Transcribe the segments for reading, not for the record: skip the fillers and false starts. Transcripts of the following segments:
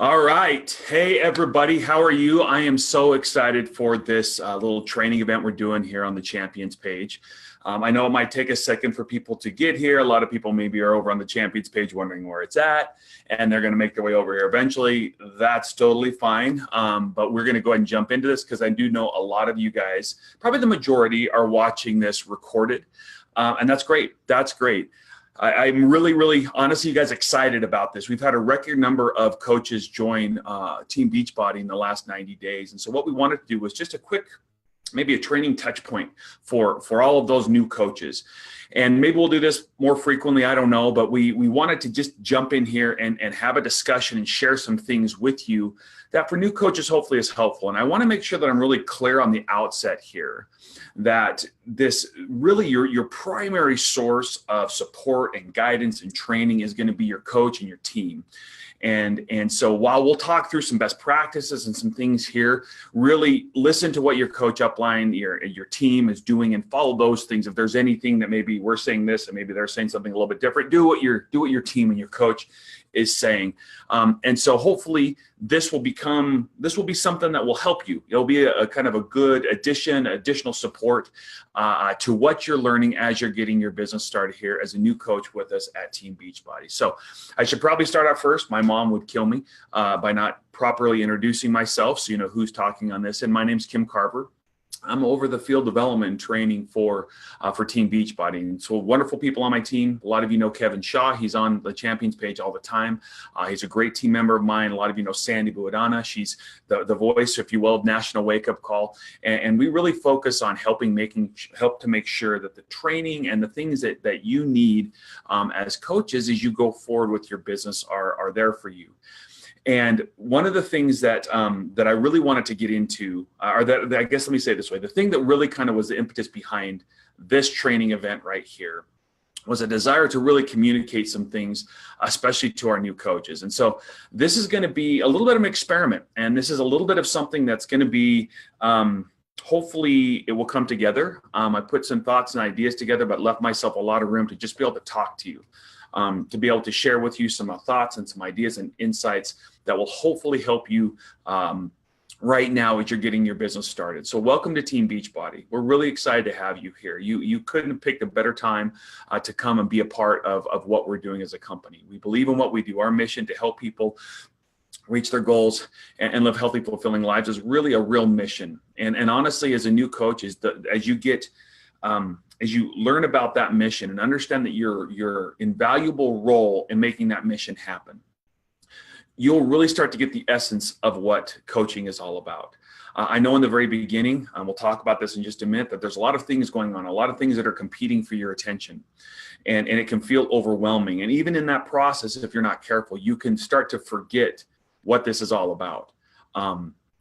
All right. Hey, everybody. How are you? I am so excited for this little training event we're doing here on the Champions page. I know it might take a second for people to get here. A lot of people maybe are over on the Champions page wondering where it's at, and they're going to make their way over here eventually. That's totally fine. But we're going to go ahead and jump into this because I do know a lot of you guys, probably the majority, are watching this recorded. And that's great. That's great. I'm really, honestly, you guys excited about this. We've had a record number of coaches join Team Beachbody in the last 90 days. And so what we wanted to do was just a quick, maybe a training touch point for all of those new coaches. And maybe we'll do this more frequently, I don't know, but we wanted to just jump in here and have a discussion and share some things with you that for new coaches hopefully is helpful. And I want to make sure that I'm really clear on the outset here that this really your primary source of support and guidance and training is going to be your coach and your team. And so while we'll talk through some best practices and some things here, really listen to what your coach upline, your team is doing and follow those things. If there's anything that maybe we're saying this and maybe they're saying something a little bit different, do what your team and your coach is saying. And so hopefully this will be something that will help you. It'll be a kind of a good additional support to what you're learning as you're getting your business started here as a new coach with us at Team Beachbody. So I should probably start out first. My mom would kill me by not properly introducing myself, so you know who's talking on this. And my name's Kim Carver. I'm over the field development and training for Team Beachbody. And so wonderful people on my team. A lot of you know Kevin Shaw. He's on the Champions page all the time. He's a great team member of mine. A lot of you know Sandy Buadana. She's the voice, if you will, of National Wake Up Call. And we really focus on help to make sure that the training and the things that you need as coaches as you go forward with your business are there for you. And one of the things that I really wanted to get into, or that I guess let me say it this way, the thing that really kind of was the impetus behind this training event right here was a desire to really communicate some things, especially to our new coaches. And so this is going to be a little bit of an experiment, and this is a little bit of something that's going to be, hopefully it will come together. I put some thoughts and ideas together, but left myself a lot of room to just be able to talk to you. To be able to share with you some thoughts and some ideas and insights that will hopefully help you right now as you're getting your business started. So welcome to Team Beachbody. We're really excited to have you here. You couldn't have picked a better time to come and be a part of what we're doing as a company. We believe in what we do. Our mission to help people reach their goals and live healthy, fulfilling lives is really a real mission. And honestly, as a new coach, as you learn about that mission and understand that your invaluable role in making that mission happen, you'll really start to get the essence of what coaching is all about. I know in the very beginning, we'll talk about this in just a minute, that there's a lot of things going on, a lot of things that are competing for your attention, and it can feel overwhelming. And even in that process, if you're not careful, you can start to forget what this is all about.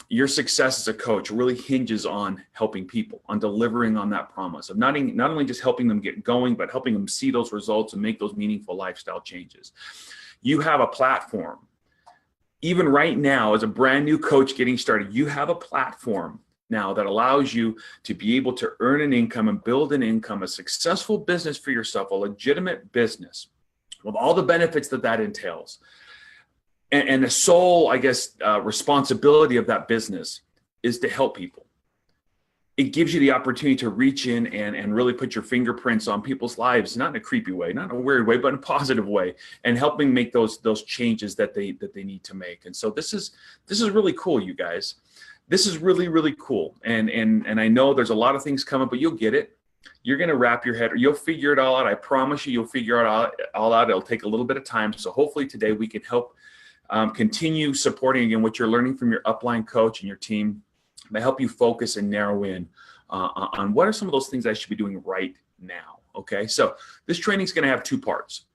Your success as a coach really hinges on helping people, on delivering on that promise of not only just helping them get going, but helping them see those results and make those meaningful lifestyle changes. You have a platform. Even right now, as a brand new coach getting started, you have a platform now that allows you to be able to earn an income and build an income, a successful business for yourself, a legitimate business with all the benefits that entails. And the sole, I guess, responsibility of that business is to help people. It gives you the opportunity to reach in and really put your fingerprints on people's lives, not in a creepy way, not in a weird way, but in a positive way, and helping make those changes that they need to make. And so this is really cool, you guys. This is really cool. And I know there's a lot of things coming, but you'll get it. You're going to wrap your head, or you'll figure it all out. I promise you, you'll figure it all out. It'll take a little bit of time. So hopefully today we can help continue supporting, again, what you're learning from your upline coach and your team to help you focus and narrow in on what are some of those things I should be doing right now. Okay, so this training is going to have two parts.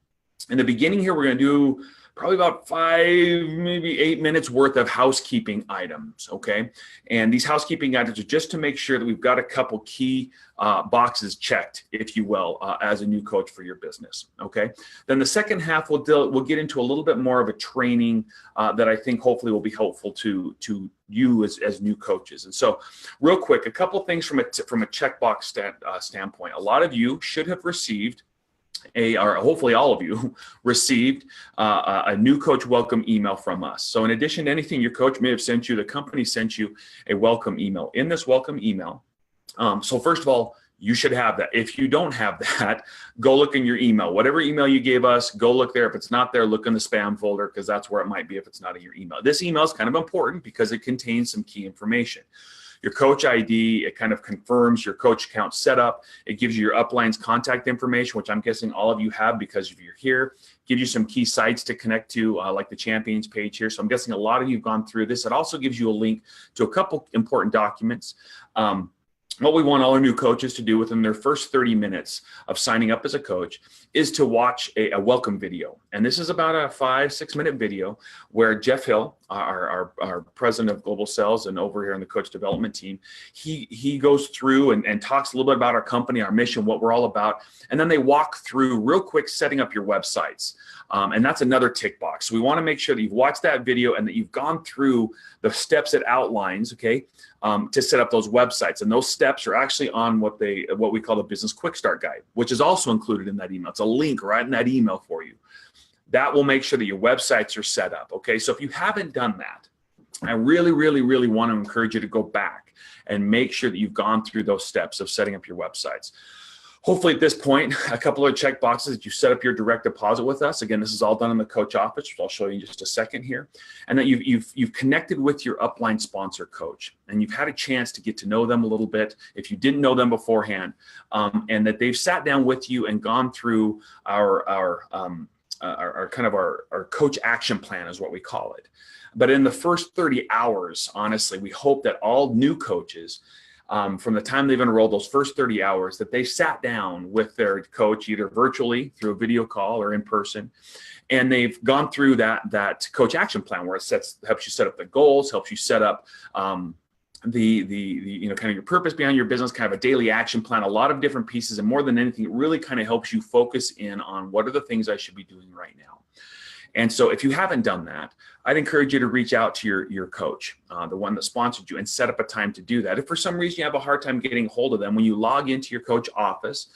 In the beginning here, we're going to do probably about 5, maybe 8 minutes worth of housekeeping items, okay? And these housekeeping items are just to make sure that we've got a couple key boxes checked, if you will, as a new coach for your business, okay? Then the second half, we'll get into a little bit more of a training that I think hopefully will be helpful to you as new coaches. And so real quick, a couple things from a checkbox standpoint. A lot of you should have received or hopefully all of you received a new coach welcome email from us. So in addition to anything your coach may have sent you, the company sent you a welcome email. In this welcome email, so first of all, you should have that. If you don't have that, go look in your email. Whatever email you gave us, go look there. If it's not there, look in the spam folder, because that's where it might be if it's not in your email. This email is kind of important because it contains some key information. Your coach ID, it kind of confirms your coach account setup. It gives you your upline's contact information, which I'm guessing all of you have because if you're here. Gives you some key sites to connect to, like the Champions page here. So I'm guessing a lot of you have gone through this. It also gives you a link to a couple important documents. What we want all our new coaches to do within their first 30 minutes of signing up as a coach is to watch a welcome video. And this is about a 5-6 minute video where Jeff Hill, our president of global sales and over here in the coach development team, he goes through and talks a little bit about our company, our mission, what we're all about. And then they walk through real quick setting up your websites. And that's another tick box. So we want to make sure that you've watched that video and that you've gone through the steps it outlines, okay, to set up those websites. And those steps are actually on what we call the Business Quick Start Guide, which is also included in that email. It's a link right in that email for you. That will make sure that your websites are set up, okay? So if you haven't done that, I really, really, really want to encourage you to go back and make sure that you've gone through those steps of setting up your websites. Hopefully at this point, a couple of check boxes that you set up your direct deposit with us. Again, this is all done in the coach office, which I'll show you in just a second here. And that you've connected with your upline sponsor coach, and you've had a chance to get to know them a little bit if you didn't know them beforehand, and that they've sat down with you and gone through our coach action plan is what we call it. But in the first 30 hours, honestly, we hope that all new coaches, from the time they've enrolled, those first 30 hours, that they sat down with their coach, either virtually through a video call or in person, and they've gone through that coach action plan where it helps you set up the goals, helps you set up the kind of your purpose behind your business, kind of a daily action plan, a lot of different pieces, and more than anything, it really kind of helps you focus in on what are the things I should be doing right now. And so if you haven't done that, I'd encourage you to reach out to your coach, the one that sponsored you, and set up a time to do that. If for some reason you have a hard time getting hold of them, when you log into your coach office,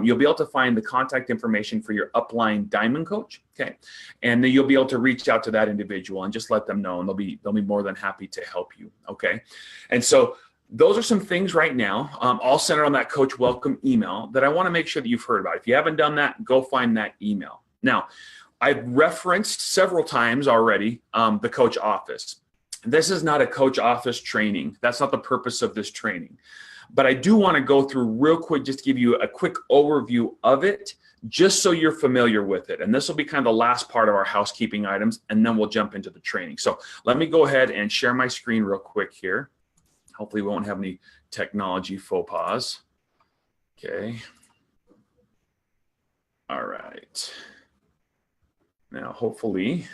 you'll be able to find the contact information for your upline diamond coach, okay? And then you'll be able to reach out to that individual and just let them know, and they'll be more than happy to help you, okay? And so those are some things right now, all centered on that coach welcome email that I want to make sure that you've heard about. If you haven't done that, go find that email. Now, I've referenced several times already the coach office. This is not a coach office training. That's not the purpose of this training. But I do want to go through real quick, just to give you a quick overview of it, just so you're familiar with it. And this will be kind of the last part of our housekeeping items, and then we'll jump into the training. So let me go ahead and share my screen real quick here. Hopefully we won't have any technology faux pas. Okay. All right. Now, hopefully,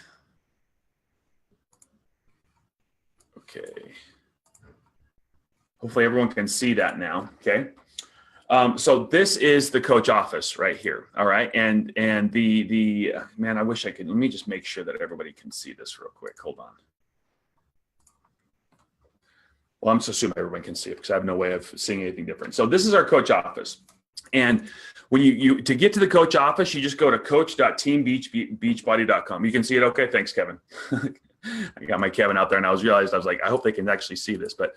okay. Hopefully everyone can see that now, okay? So this is the coach office right here, all right? And the man, I wish I could, let me just make sure that everybody can see this real quick. Hold on. Well, I'm just assuming everyone can see it because I have no way of seeing anything different. So this is our coach office. And when you to get to the coach office, you just go to coach.teambeachbody.com. You can see it. Okay. Thanks, Kevin. I got my Kevin out there, and I was like, I hope they can actually see this. But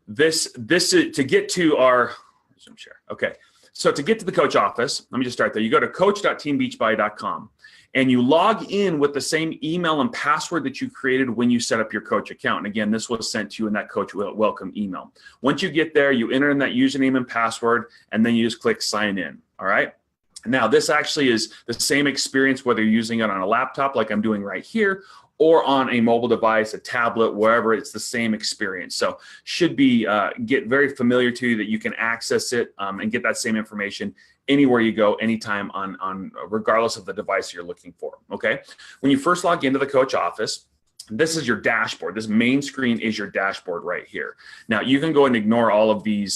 this is to get to our Zoom share. Okay. So to get to the coach office, let me just start there. You go to coach.teambeachbody.com and you log in with the same email and password that you created when you set up your coach account. And again, this was sent to you in that coach welcome email. Once you get there, you enter in that username and password, and then you just click sign in. All right. Now, this actually is the same experience, whether you're using it on a laptop like I'm doing right here, or on a mobile device, a tablet, wherever, it's the same experience. So should be get very familiar to you that you can access it and get that same information anywhere you go, anytime on regardless of the device you're looking for, okay? When you first log into the coach office, this is your dashboard. This main screen is your dashboard right here. Now, you can go and ignore all of the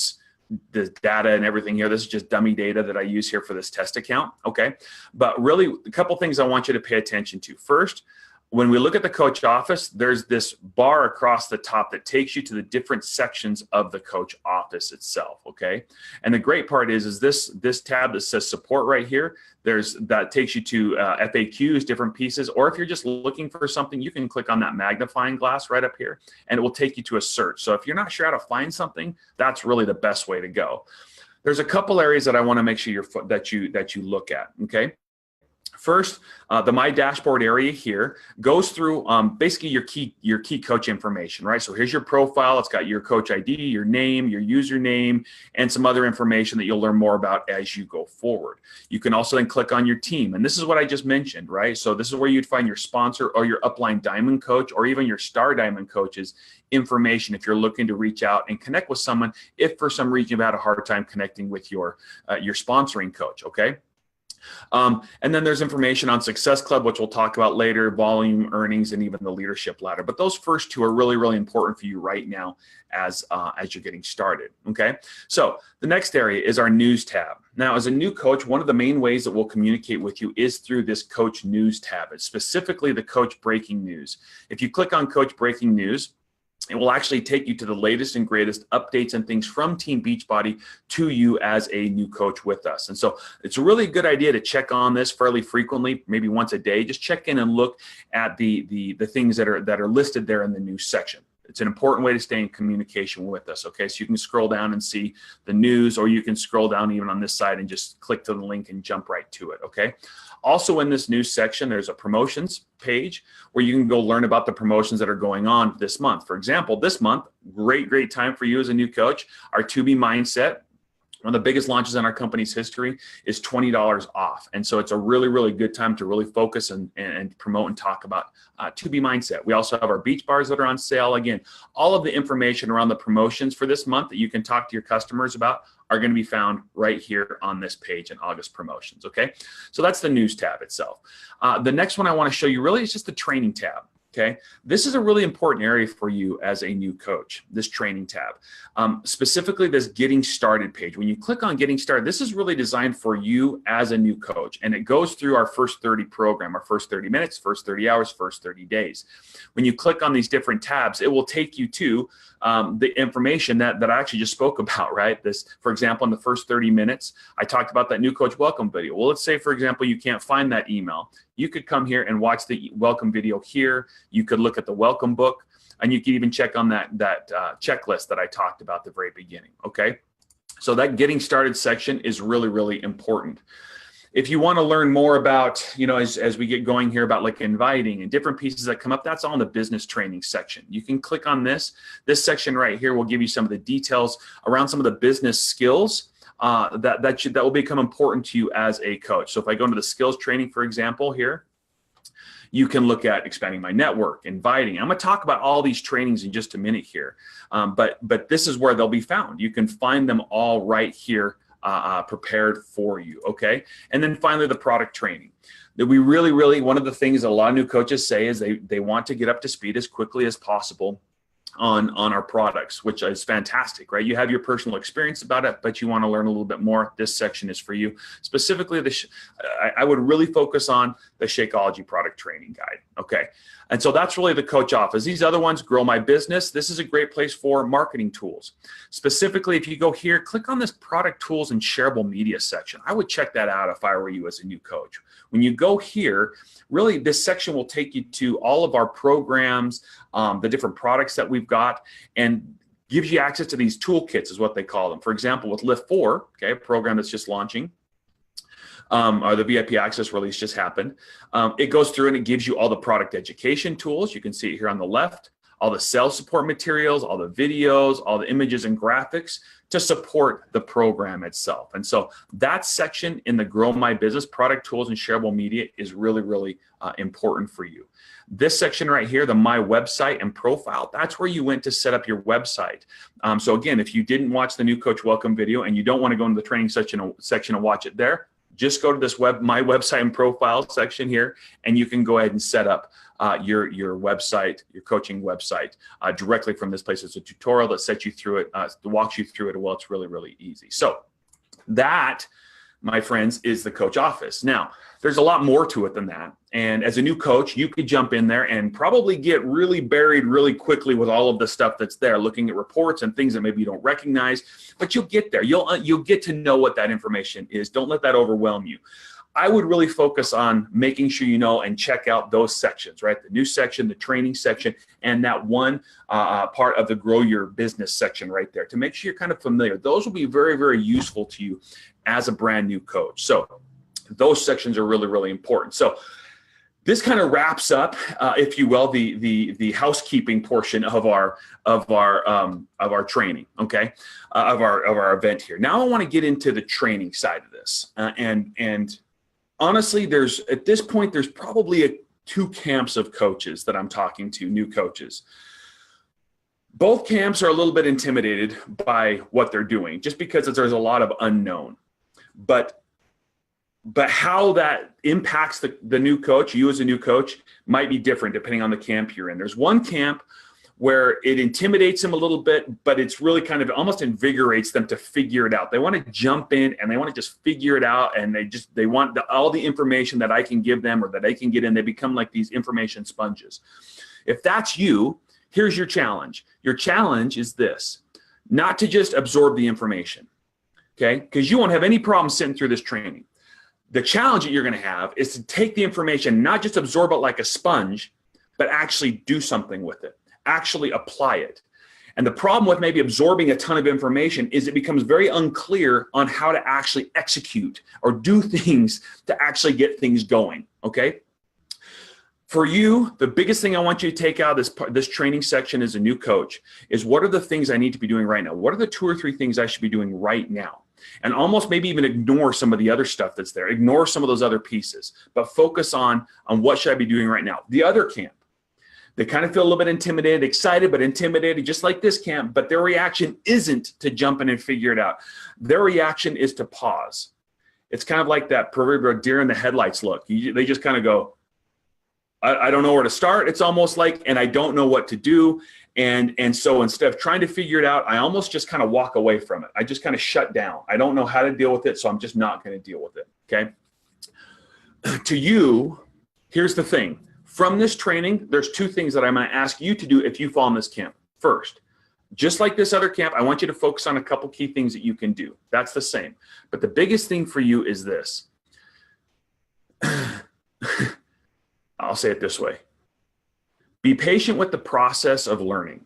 data and everything here. This is just dummy data that I use here for this test account, okay? But really, a couple things I want you to pay attention to. First, when we look at the coach office, there's this bar across the top that takes you to the different sections of the coach office itself, okay? And the great part is this tab that says support right here, that takes you to FAQs, different pieces, or if you're just looking for something, you can click on that magnifying glass right up here, and it will take you to a search. So if you're not sure how to find something, that's really the best way to go. There's a couple areas that I want to make sure that you look at, okay? First, the My Dashboard area here goes through basically your key coach information, right? So here's your profile. It's got your coach ID, your name, your username, and some other information that you'll learn more about as you go forward. You can also then click on your team. And this is what I just mentioned, right? So this is where you'd find your sponsor or your upline diamond coach or even your star diamond coaches information if you're looking to reach out and connect with someone if for some reason you've had a hard time connecting with your sponsoring coach, okay? And then there's information on Success Club, which we'll talk about later, volume, earnings, and even the leadership ladder. But those first two are really, really important for you right now as you're getting started, okay? So the next area is our news tab. Now, as a new coach, one of the main ways that we'll communicate with you is through this Coach News tab. It's specifically the Coach Breaking News. If you click on Coach Breaking News, it will actually take you to the latest and greatest updates and things from Team Beachbody to you as a new coach with us. And so it's a really good idea to check on this fairly frequently, maybe once a day. Just check in and look at the things that are listed there in the news section. It's an important way to stay in communication with us, okay? So you can scroll down and see the news, or you can scroll down even on this side and just click to the link and jump right to it, okay? Also in this news section, there's a promotions page where you can go learn about the promotions that are going on this month. For example, this month, great time for you as a new coach. Our 2B Mindset, one of the biggest launches in our company's history, is $20 off. And so it's a really, really good time to really focus and promote and talk about 2B Mindset. We also have our beach bars that are on sale. Again, all of the information around the promotions for this month that you can talk to your customers about are going to be found right here on this page in August promotions, okay? So that's the news tab itself. The next one I want to show you really is just the training tab. Okay, this is a really important area for you as a new coach, this training tab. Specifically this getting started page. When you click on getting started, this is really designed for you as a new coach, and it goes through our first 30 program, our first 30 minutes, first 30 hours, first 30 days. When you click on these different tabs, it will take you to the information that I actually just spoke about, right? This, for example, in the first 30 minutes, I talked about that new coach welcome video. Well, let's say, for example, you can't find that email. You could come here and watch the welcome video here. You could look at the welcome book, and you could even check on that checklist that I talked about at the very beginning, okay? So that getting started section is really, really important. If you want to learn more about, as we get going here about like inviting and different pieces that come up, that's all in the business training section. You can click on this. This section right here will give you some of the details around some of the business skills that will become important to you as a coach. So if I go into the skills training, for example, here, you can look at expanding my network, inviting. I'm going to talk about all these trainings in just a minute here, but this is where they'll be found. You can find them all right here, prepared for you, okay? And then finally, the product training. That we really, one of the things that a lot of new coaches say is they want to get up to speed as quickly as possible on our products, which is fantastic, right? You have your personal experience about it, but you want to learn a little bit more. This section is for you. Specifically, I would really focus on the Shakeology product training guide, okay? And so that's really the coach office. These other ones, Grow My Business, this is a great place for marketing tools. Specifically, if you go here, click on this product tools and shareable media section. I would check that out if I were you as a new coach. When you go here, really this section will take you to all of our programs, the different products that we've got, and gives you access to these toolkits is what they call them. For example, with Lift 4, okay, a program that's just launching, or the VIP access release just happened. It goes through and it gives you all the product education tools. You can see it here on the left, all the sales support materials, all the videos, all the images and graphics to support the program itself. And so that section in the Grow My Business product tools and shareable media is really important for you. This section right here, the My Website and Profile, that's where you went to set up your website. So again, if you didn't watch the new coach welcome video and you don't want to go into the training section and watch it there, just go to this My Website and Profile section here, and you can go ahead and set up your website, your coaching website directly from this place. It's a tutorial that sets you through it, walks you through it. Well, it's really easy. So that my friends, is the coach office. Now, there's a lot more to it than that. And as a new coach, you could jump in there and probably get really buried really quickly with all of the stuff that's there, looking at reports and things that maybe you don't recognize, but you'll get there. You'll get to know what that information is. Don't let that overwhelm you. I would really focus on making sure you know and check out those sections, right? The new section, the training section, and that one part of the grow your business section right there to make sure you're kind of familiar. Those will be very, very useful to you as a brand new coach. So those sections are really, really important. So this kind of wraps up, if you will, the housekeeping portion of our training, okay, of our event here. Now I want to get into the training side of this, and honestly, at this point there's probably two camps of coaches that I'm talking to, new coaches. Both camps are a little bit intimidated by what they're doing, just because there's a lot of unknown, but how that impacts the new coach, you as a new coach, might be different depending on the camp you're in. There's one camp where it intimidates them a little bit, but it's really kind of almost invigorates them to figure it out. They want to jump in and they want to just figure it out, and they want all the information that I can give them or that they can get in. They become like these information sponges. If that's you, here's your challenge. Your challenge is this: not to just absorb the information, okay? Because you won't have any problem sitting through this training. The challenge that you're going to have is to take the information, not just absorb it like a sponge, but actually do something with it, actually apply it. And the problem with maybe absorbing a ton of information is it becomes very unclear on how to actually execute or do things to actually get things going, okay? For you, the biggest thing I want you to take out of this training section as a new coach is, what are the things I need to be doing right now? What are the 2 or 3 things I should be doing right now? And almost maybe even ignore some of the other stuff that's there. Ignore some of those other pieces, but focus on what should I be doing right now. The other camp, they kind of feel a little bit intimidated, excited, but intimidated, just like this camp, but their reaction isn't to jump in and figure it out. Their reaction is to pause. It's kind of like that proverbial deer in the headlights look. They just kind of go, I don't know where to start. It's almost like, and I don't know what to do. And so instead of trying to figure it out, I almost just kind of walk away from it. I just kind of shut down. I don't know how to deal with it, so I'm just not going to deal with it, okay? To you, here's the thing. From this training, there's 2 things that I'm going to ask you to do if you fall in this camp. First, just like this other camp, I want you to focus on a couple key things that you can do. That's the same. But the biggest thing for you is this. I'll say it this way. Be patient with the process of learning.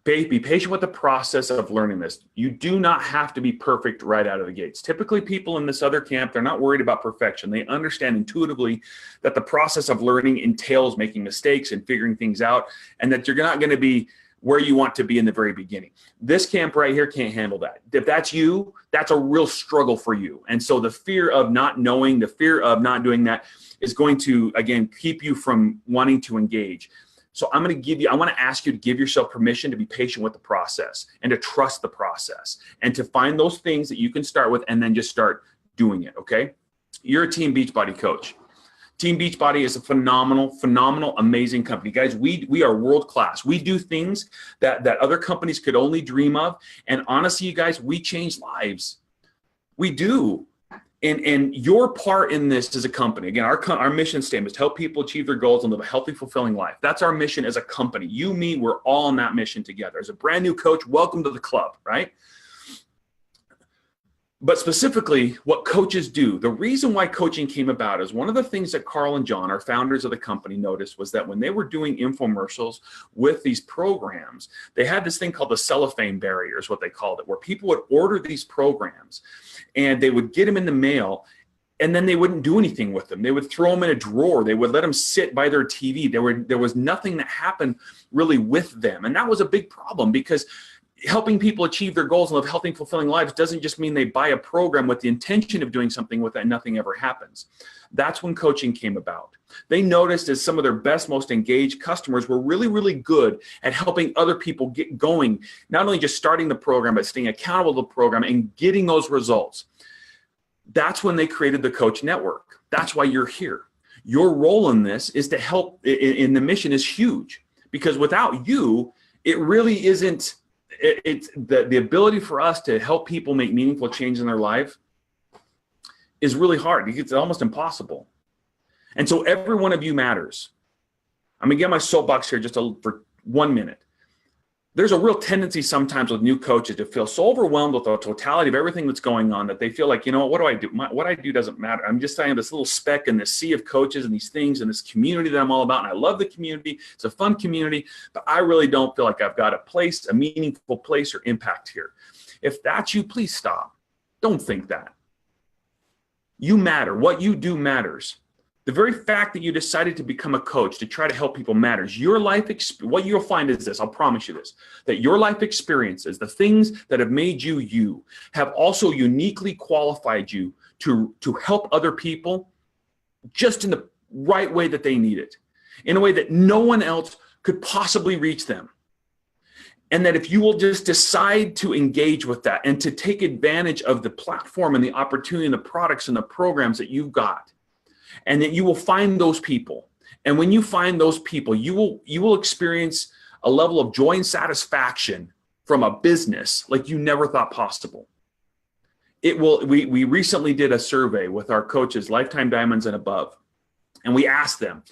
Be patient with the process of learning this. You do not have to be perfect right out of the gates. Typically, people in this other camp, they're not worried about perfection. They understand intuitively that the process of learning entails making mistakes and figuring things out, and that you're not going to be where you want to be in the very beginning. This camp right here can't handle that. If that's you, that's a real struggle for you. And so the fear of not knowing, the fear of not doing that is going to, again, keep you from wanting to engage. So I want to ask you to give yourself permission to be patient with the process and to trust the process and to find those things that you can start with and then just start doing it, okay? You're a Team Beachbody coach. Team Beachbody is a phenomenal, amazing company. Guys, we are world class. We do things that other companies could only dream of. And honestly, you guys, we change lives. We do. And your part in this as a company, again, our mission statement is to help people achieve their goals and live a healthy, fulfilling life. That's our mission as a company. You, me, we're all on that mission together. As a brand new coach, welcome to the club, right? But specifically, what coaches do, the reason why coaching came about is one of the things that Carl and John, our founders of the company, noticed was that when they were doing infomercials with these programs, they had this thing called the cellophane barrier, is what they called it, where people would order these programs and they would get them in the mail, and then they wouldn't do anything with them. They would throw them in a drawer. They would let them sit by their TV. There was nothing that happened really with them. And that was a big problem, because helping people achieve their goals and live healthy and fulfilling lives doesn't just mean they buy a program with the intention of doing something with it and nothing ever happens. That's when coaching came about. They noticed as some of their best, most engaged customers were really, really good at helping other people get going, not only just starting the program, but staying accountable to the program and getting those results. That's when they created the Coach Network. That's why you're here. Your role in this is to help, in the mission is huge, because without you, it really isn't. It's the ability for us to help people make meaningful change in their life. is really hard. It's almost impossible. And so every one of you matters. I'm going to get my soapbox here just for 1 minute. There's a real tendency sometimes with new coaches to feel so overwhelmed with the totality of everything that's going on that they feel like, what do I do? What I do doesn't matter. I'm just saying this little speck in this sea of coaches and these things and this community that I'm all about. And I love the community. It's a fun community, but I really don't feel like I've got a meaningful place or impact here. If that's you, please stop. Don't think that. You matter. What you do matters. The very fact that you decided to become a coach to try to help people matters. Your life, what you'll find is this, I'll promise you this, that your life experiences, the things that have made you you, have also uniquely qualified you to help other people just in the right way that they need it, in a way that no one else could possibly reach them. And that if you will just decide to engage with that and to take advantage of the platform and the opportunity and the products and the programs that you've got, and that you will find those people. And when you find those people, you will experience a level of joy and satisfaction from a business like you never thought possible. We recently did a survey with our coaches, Lifetime Diamonds and above, and we asked them,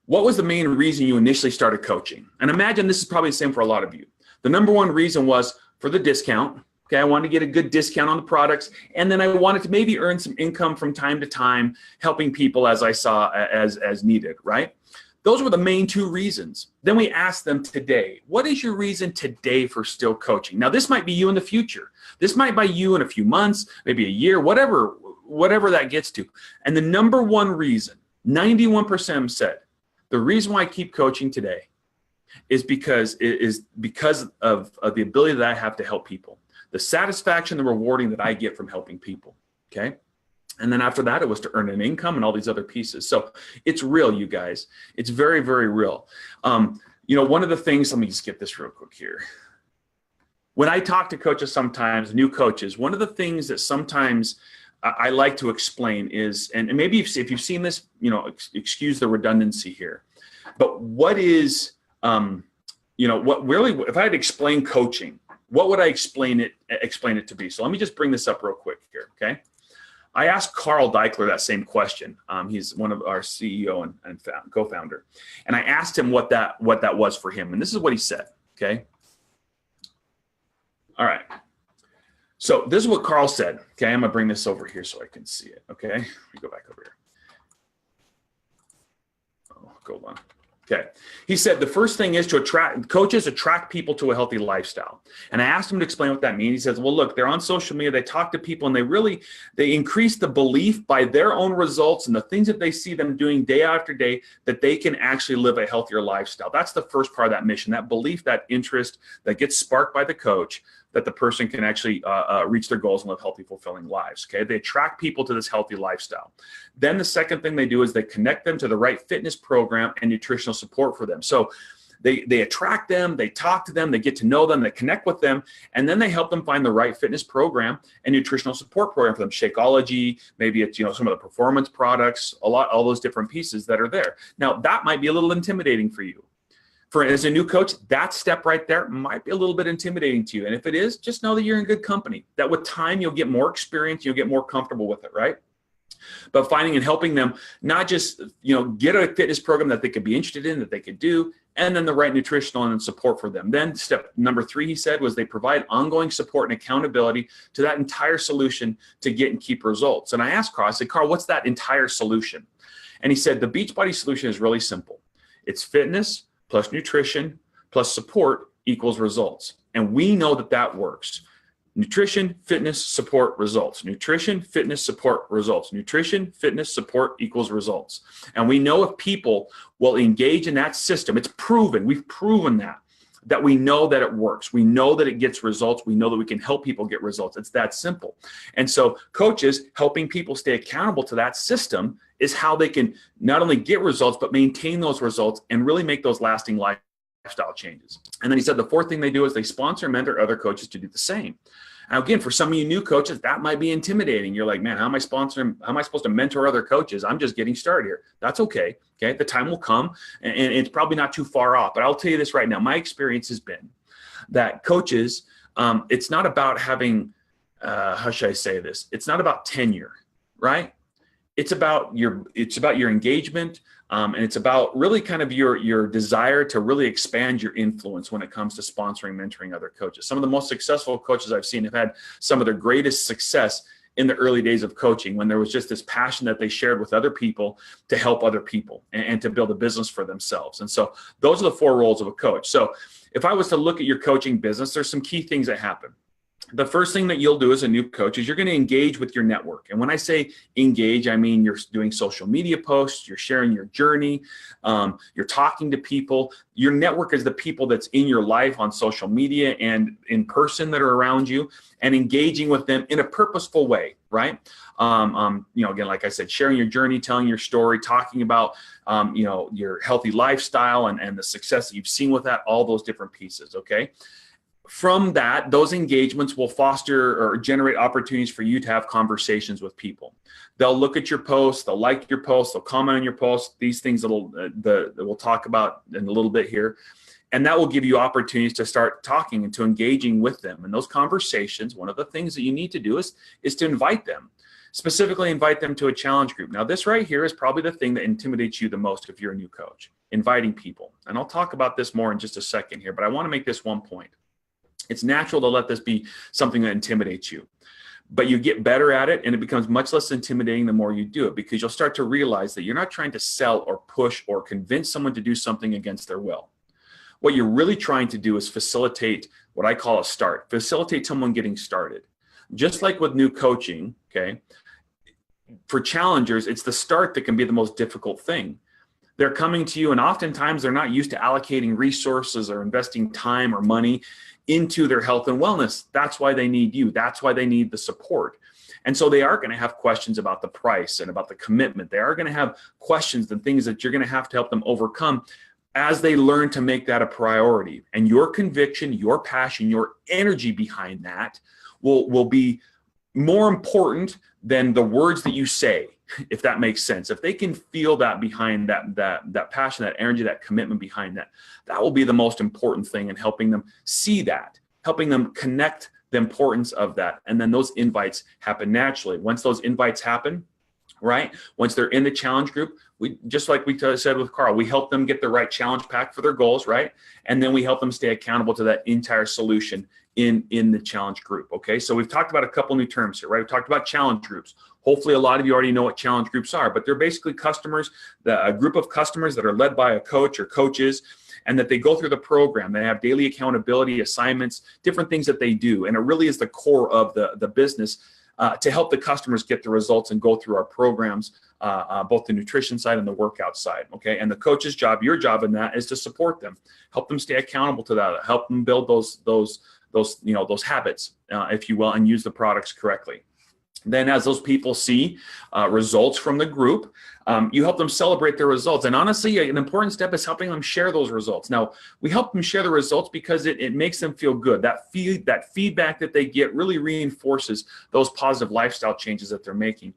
what was the main reason you initially started coaching? And imagine this is probably the same for a lot of you. The number one reason was for the discount. Okay, I wanted to get a good discount on the products, and then I wanted to maybe earn some income from time to time, helping people as I saw as needed, right? Those were the main two reasons. Then we asked them today, what is your reason today for still coaching? Now, this might be you in the future. This might be you in a few months, maybe a year, whatever that gets to. And the number one reason, 91% of them said, the reason why I keep coaching today is because of the ability that I have to help people. The satisfaction, the rewarding that I get from helping people, okay? And then after that, it was to earn an income and all these other pieces. So it's real, you guys. It's very, very real. One of the things, let me just get this real quick here. When I talk to coaches sometimes, new coaches, one of the things that sometimes I like to explain is, and maybe if you've seen this, excuse the redundancy here, but what is, what really, if I had to explain coaching, what would I explain it to be? So let me just bring this up real quick here, okay? I asked Carl Deichler that same question. He's one of our CEO and co-founder. And I asked him what that was for him. And this is what he said, okay? All right. So this is what Carl said, okay? I'm going to bring this over here so I can see it, okay? Let me go back over here. Oh, hold on. Okay. He said the first thing is to attract people to a healthy lifestyle. And I asked him to explain what that means. He says, well, look, they're on social media. They talk to people and they increase the belief by their own results and the things that they see them doing day after day that they can actually live a healthier lifestyle. That's the first part of that mission, that belief, that interest that gets sparked by the coach, that the person can actually reach their goals and live healthy, fulfilling lives, okay? They attract people to this healthy lifestyle. Then the second thing they do is they connect them to the right fitness program and nutritional support for them. So they attract them, they talk to them, they get to know them, they connect with them, and then they help them find the right fitness program and nutritional support program for them. Shakeology, maybe it's, some of the performance products, all those different pieces that are there. Now, that might be a little intimidating for you. As a new coach, that step right there might be a little bit intimidating to you. And if it is, just know that you're in good company, that with time, you'll get more experience, you'll get more comfortable with it, right? But finding and helping them not just, get a fitness program that they could be interested in, that they could do, and then the right nutritional and support for them. Then step number 3, he said, was they provide ongoing support and accountability to that entire solution to get and keep results. And I asked Carl, I said, Carl, what's that entire solution? And he said, the Beachbody solution is really simple. It's fitness plus nutrition plus support equals results. And we know that works. Nutrition, fitness, support, results. Nutrition, fitness, support, results. Nutrition, fitness, support equals results. And we know if people will engage in that system, it's proven, we've proven that we know that it works. We know that it gets results. We know that we can help people get results. It's that simple. And so coaches helping people stay accountable to that system is how they can not only get results, but maintain those results and really make those lasting lifestyle changes. And then he said the fourth thing they do is they sponsor and mentor other coaches to do the same. Now, again, for some of you new coaches, that might be intimidating. You're like, man, how am I supposed to mentor other coaches? I'm just getting started here. That's okay. Okay. The time will come and it's probably not too far off, but I'll tell you this right now. My experience has been that coaches, it's not about having, how should I say this? It's not about tenure, right? It's about your engagement, and it's about really kind of your desire to really expand your influence when it comes to sponsoring, mentoring other coaches. Some of the most successful coaches I've seen have had some of their greatest success in the early days of coaching, when there was just this passion that they shared with other people to help other people and to build a business for themselves. And so those are the 4 roles of a coach. So if I was to look at your coaching business, there's some key things that happen. The first thing that you'll do as a new coach is you're going to engage with your network. And when I say engage, I mean you're doing social media posts, you're sharing your journey, you're talking to people. Your network is the people that's in your life on social media and in person that are around you, and engaging with them in a purposeful way, right? Again, like I said, sharing your journey, telling your story, talking about, your healthy lifestyle and the success that you've seen with that, all those different pieces, okay? From that, those engagements will foster or generate opportunities for you to have conversations with people. They'll look at your posts, they'll like your posts, they'll comment on your posts, these things that we'll talk about in a little bit here. And that will give you opportunities to start talking and to engaging with them. And those conversations, one of the things that you need to do is to invite them. Specifically invite them to a challenge group. Now, this right here is probably the thing that intimidates you the most if you're a new coach, inviting people. And I'll talk about this more in just a second here, but I want to make this one point. It's natural to let this be something that intimidates you, but you get better at it and it becomes much less intimidating the more you do it, because you'll start to realize that you're not trying to sell or push or convince someone to do something against their will. What you're really trying to do is facilitate what I call a start, facilitate someone getting started. Just like with new coaching, okay, for challengers, it's the start that can be the most difficult thing. They're coming to you, and oftentimes they're not used to allocating resources or investing time or money into their health and wellness. That's why they need you. That's why they need the support. And so they are going to have questions about the price and about the commitment. They are going to have questions and things that you're going to have to help them overcome as they learn to make that a priority. And your conviction, your passion, your energy behind that will be more important than the words that you say, if that makes sense. If they can feel that behind that passion, that energy, that commitment behind that, that will be the most important thing in helping them see that, helping them connect the importance of that. And then those invites happen naturally. Once those invites happen, right? Once they're in the challenge group, we, just like we said with Carl, we help them get the right challenge pack for their goals, right? And then we help them stay accountable to that entire solution in the challenge group, okay? So we've talked about a couple new terms here, right? We've talked about challenge groups. Hopefully a lot of you already know what challenge groups are, but they're basically customers, a group of customers that are led by a coach or coaches, and that they go through the program. They have daily accountability assignments, different things that they do. And it really is the core of the business to help the customers get the results and go through our programs, both the nutrition side and the workout side, okay? And the coach's job, your job in that, is to support them, help them stay accountable to that, help them build those habits, if you will, and use the products correctly. Then as those people see results from the group, you help them celebrate their results. And honestly, an important step is helping them share those results. Now, we help them share the results because it makes them feel good. That feedback that they get really reinforces those positive lifestyle changes that they're making.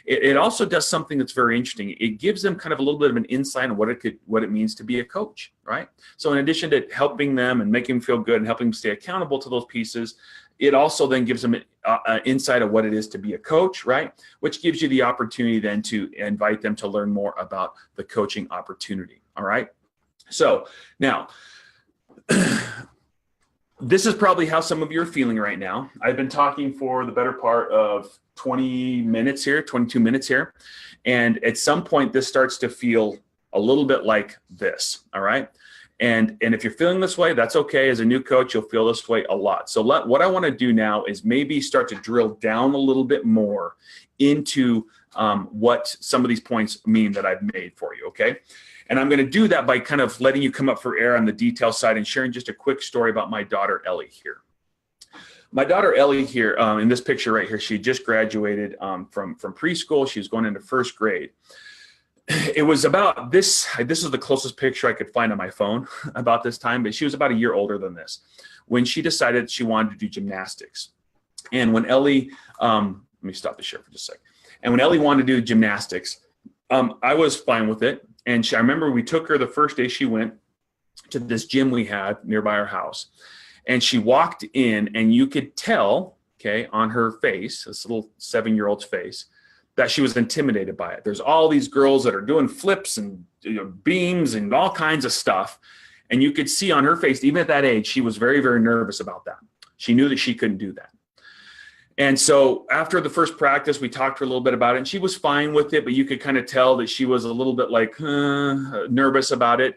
It also does something that's very interesting. It gives them kind of a little bit of an insight on what it means to be a coach, right? So in addition to helping them and making them feel good and helping them stay accountable to those pieces, it also then gives them an insight of what it is to be a coach, right? Which gives you the opportunity then to invite them to learn more about the coaching opportunity, all right? So now, this is probably how some of you are feeling right now. I've been talking for the better part of 20 minutes here, 22 minutes here. And at some point, this starts to feel a little bit like this, all right? And if you're feeling this way, that's okay. As a new coach, you'll feel this way a lot. So what I want to do now is maybe start to drill down a little bit more into what some of these points mean that I've made for you, okay? And I'm going to do that by kind of letting you come up for air on the detail side and sharing just a quick story about my daughter, Ellie, here. My daughter, Ellie, here, in this picture right here, she just graduated from preschool. She was going into first grade. It was about this is the closest picture I could find on my phone about this time, but she was about a year older than this when she decided she wanted to do gymnastics. And when Ellie, let me stop the share for just a second. And when Ellie wanted to do gymnastics, I was fine with it. And I remember we took her the first day she went to this gym we had nearby our house. And she walked in and you could tell, okay, on her face, this little 7-year-old's face, that she was intimidated by it. There's all these girls that are doing flips and beams and all kinds of stuff. And you could see on her face, even at that age, she was very, very nervous about that. She knew that she couldn't do that. And so after the first practice, we talked to her a little bit about it, and she was fine with it, but you could kind of tell that she was a little bit like nervous about it.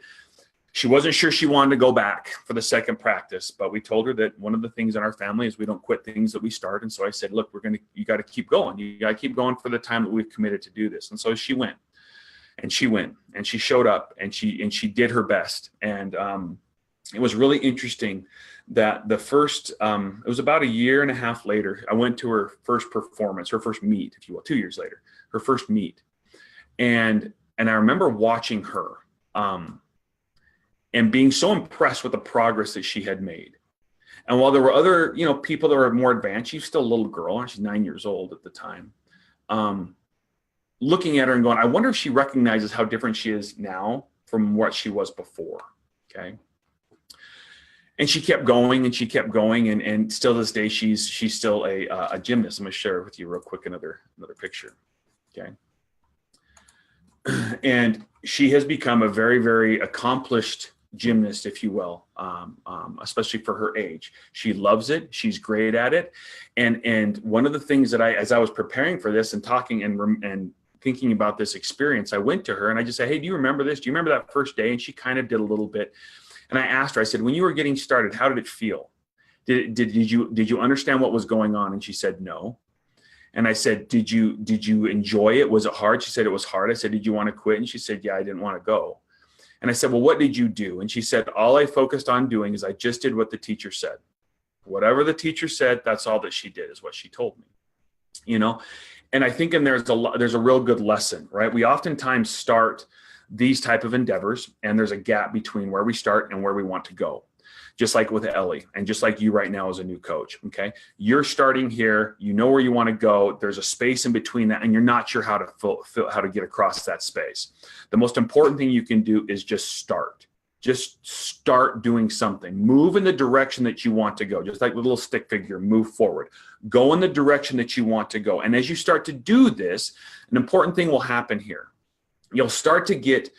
She wasn't sure she wanted to go back for the second practice, but we told her that one of the things in our family is we don't quit things that we start. And so I said, look, you got to keep going. You got to keep going for the time that we've committed to do this. And so she went, and she showed up, and she did her best. And it was really interesting that the first, it was about a year and a half later, I went to her first performance, her first meet, if you will, 2 years later, her first meet. And I remember watching her, and being so impressed with the progress that she had made. And while there were other, people that were more advanced, she's still a little girl, and she's 9 years old at the time. Looking at her and going, I wonder if she recognizes how different she is now from what she was before. Okay. And she kept going, and still to this day, she's still a gymnast. I'm going to share with you real quick another picture. Okay. And she has become a very, very accomplished gymnast, if you will, especially for her age. She loves it. She's great at it. And one of the things that as I was preparing for this and talking and thinking about this experience, I went to her and I just said, hey, do you remember this? Do you remember that first day? And she kind of did a little bit. And I asked her, I said, when you were getting started, how did it feel? Did you understand what was going on? And she said, no. And I said, did you enjoy it? Was it hard? She said it was hard. I said, did you want to quit? And she said, yeah, I didn't want to go. And I said, well, what did you do? And she said, all I focused on doing is I just did what the teacher said. Whatever the teacher said, that's all that she did, is what she told me. And I think there's a real good lesson, right? We oftentimes start these type of endeavors, and there's a gap between where we start and where we want to go. Just like with Ellie, and just like you right now as a new coach, okay? You're starting here, you know where you want to go, there's a space in between that, and you're not sure how to get across that space. The most important thing you can do is just start. Just start doing something. Move in the direction that you want to go, just like the little stick figure, move forward. Go in the direction that you want to go. And as you start to do this, an important thing will happen here. You'll start to get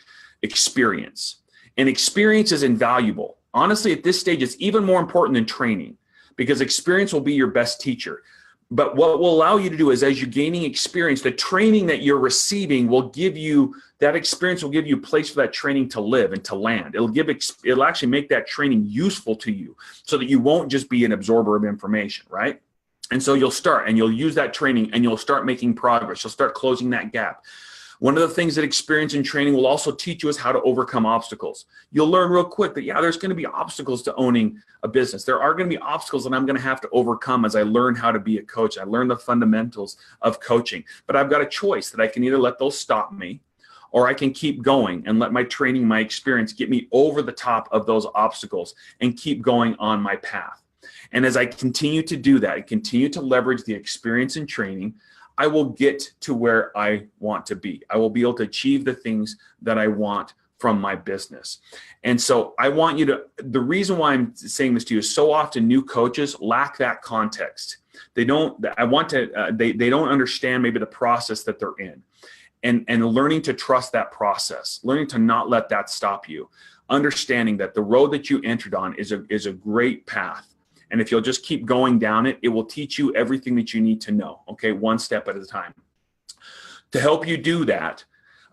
experience, and experience is invaluable. Honestly, at this stage, it's even more important than training, because experience will be your best teacher. But what will allow you to do is, as you're gaining experience, the training that you're receiving will give you, that experience will give you a place for that training to live and to land. It'll actually make that training useful to you, so that you won't just be an absorber of information, right? And so you'll start, and you'll use that training, and you'll start making progress. You'll start closing that gap. One of the things that experience and training will also teach you is how to overcome obstacles. You'll learn real quick that, yeah, there's going to be obstacles to owning a business. There are going to be obstacles that I'm going to have to overcome as I learn how to be a coach. I learn the fundamentals of coaching, but I've got a choice that I can either let those stop me, or I can keep going and let my training, my experience get me over the top of those obstacles and keep going on my path. And as I continue to do that, I continue to leverage the experience and training, I will get to where I want to be. I will be able to achieve the things that I want from my business. And so I want you to, the reason why I'm saying this to you is so often new coaches lack that context. They don't understand maybe the process that they're in, and learning to trust that process, learning to not let that stop you, understanding that the road that you entered on is a great path. And if you'll just keep going down it, it will teach you everything that you need to know, okay, one step at a time. To help you do that,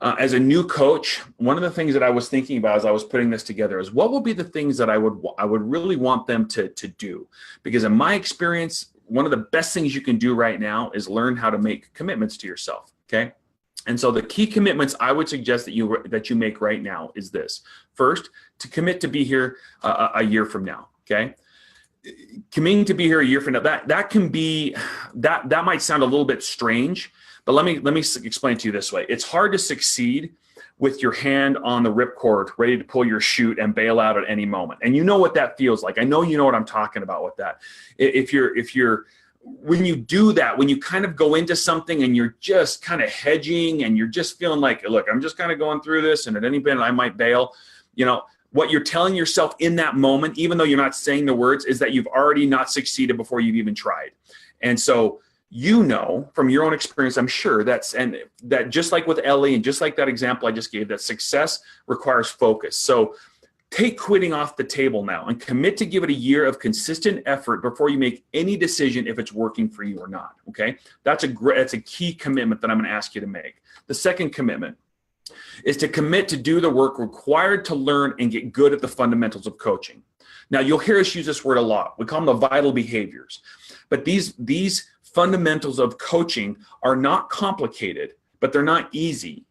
as a new coach, one of the things that I was thinking about as I was putting this together is, what will be the things that I would really want them to do? Because in my experience, one of the best things you can do right now is learn how to make commitments to yourself, okay? And so the key commitments I would suggest that you make right now is this. First, to commit to be here a year from now, okay? Committing to be here a year from now, that can be, that might sound a little bit strange, but let me explain to you this way. It's hard to succeed with your hand on the ripcord, ready to pull your chute and bail out at any moment. And you know what that feels like. I know you know what I'm talking about with that. When you do that, when you kind of go into something and you're just kind of hedging and you're just feeling like, look, I'm just kind of going through this, and at any minute I might bail, what you're telling yourself in that moment, even though you're not saying the words, is that you've already not succeeded before you've even tried. And so you know from your own experience, I'm sure that just like with Ellie and just like that example I just gave, that success requires focus. So take quitting off the table now and commit to give it a year of consistent effort before you make any decision if it's working for you or not. Okay, that's a key commitment that I'm going to ask you to make. The second commitment is to commit to do the work required to learn and get good at the fundamentals of coaching. Now, you'll hear us use this word a lot. We call them the vital behaviors. But these fundamentals of coaching are not complicated, but they're not easy.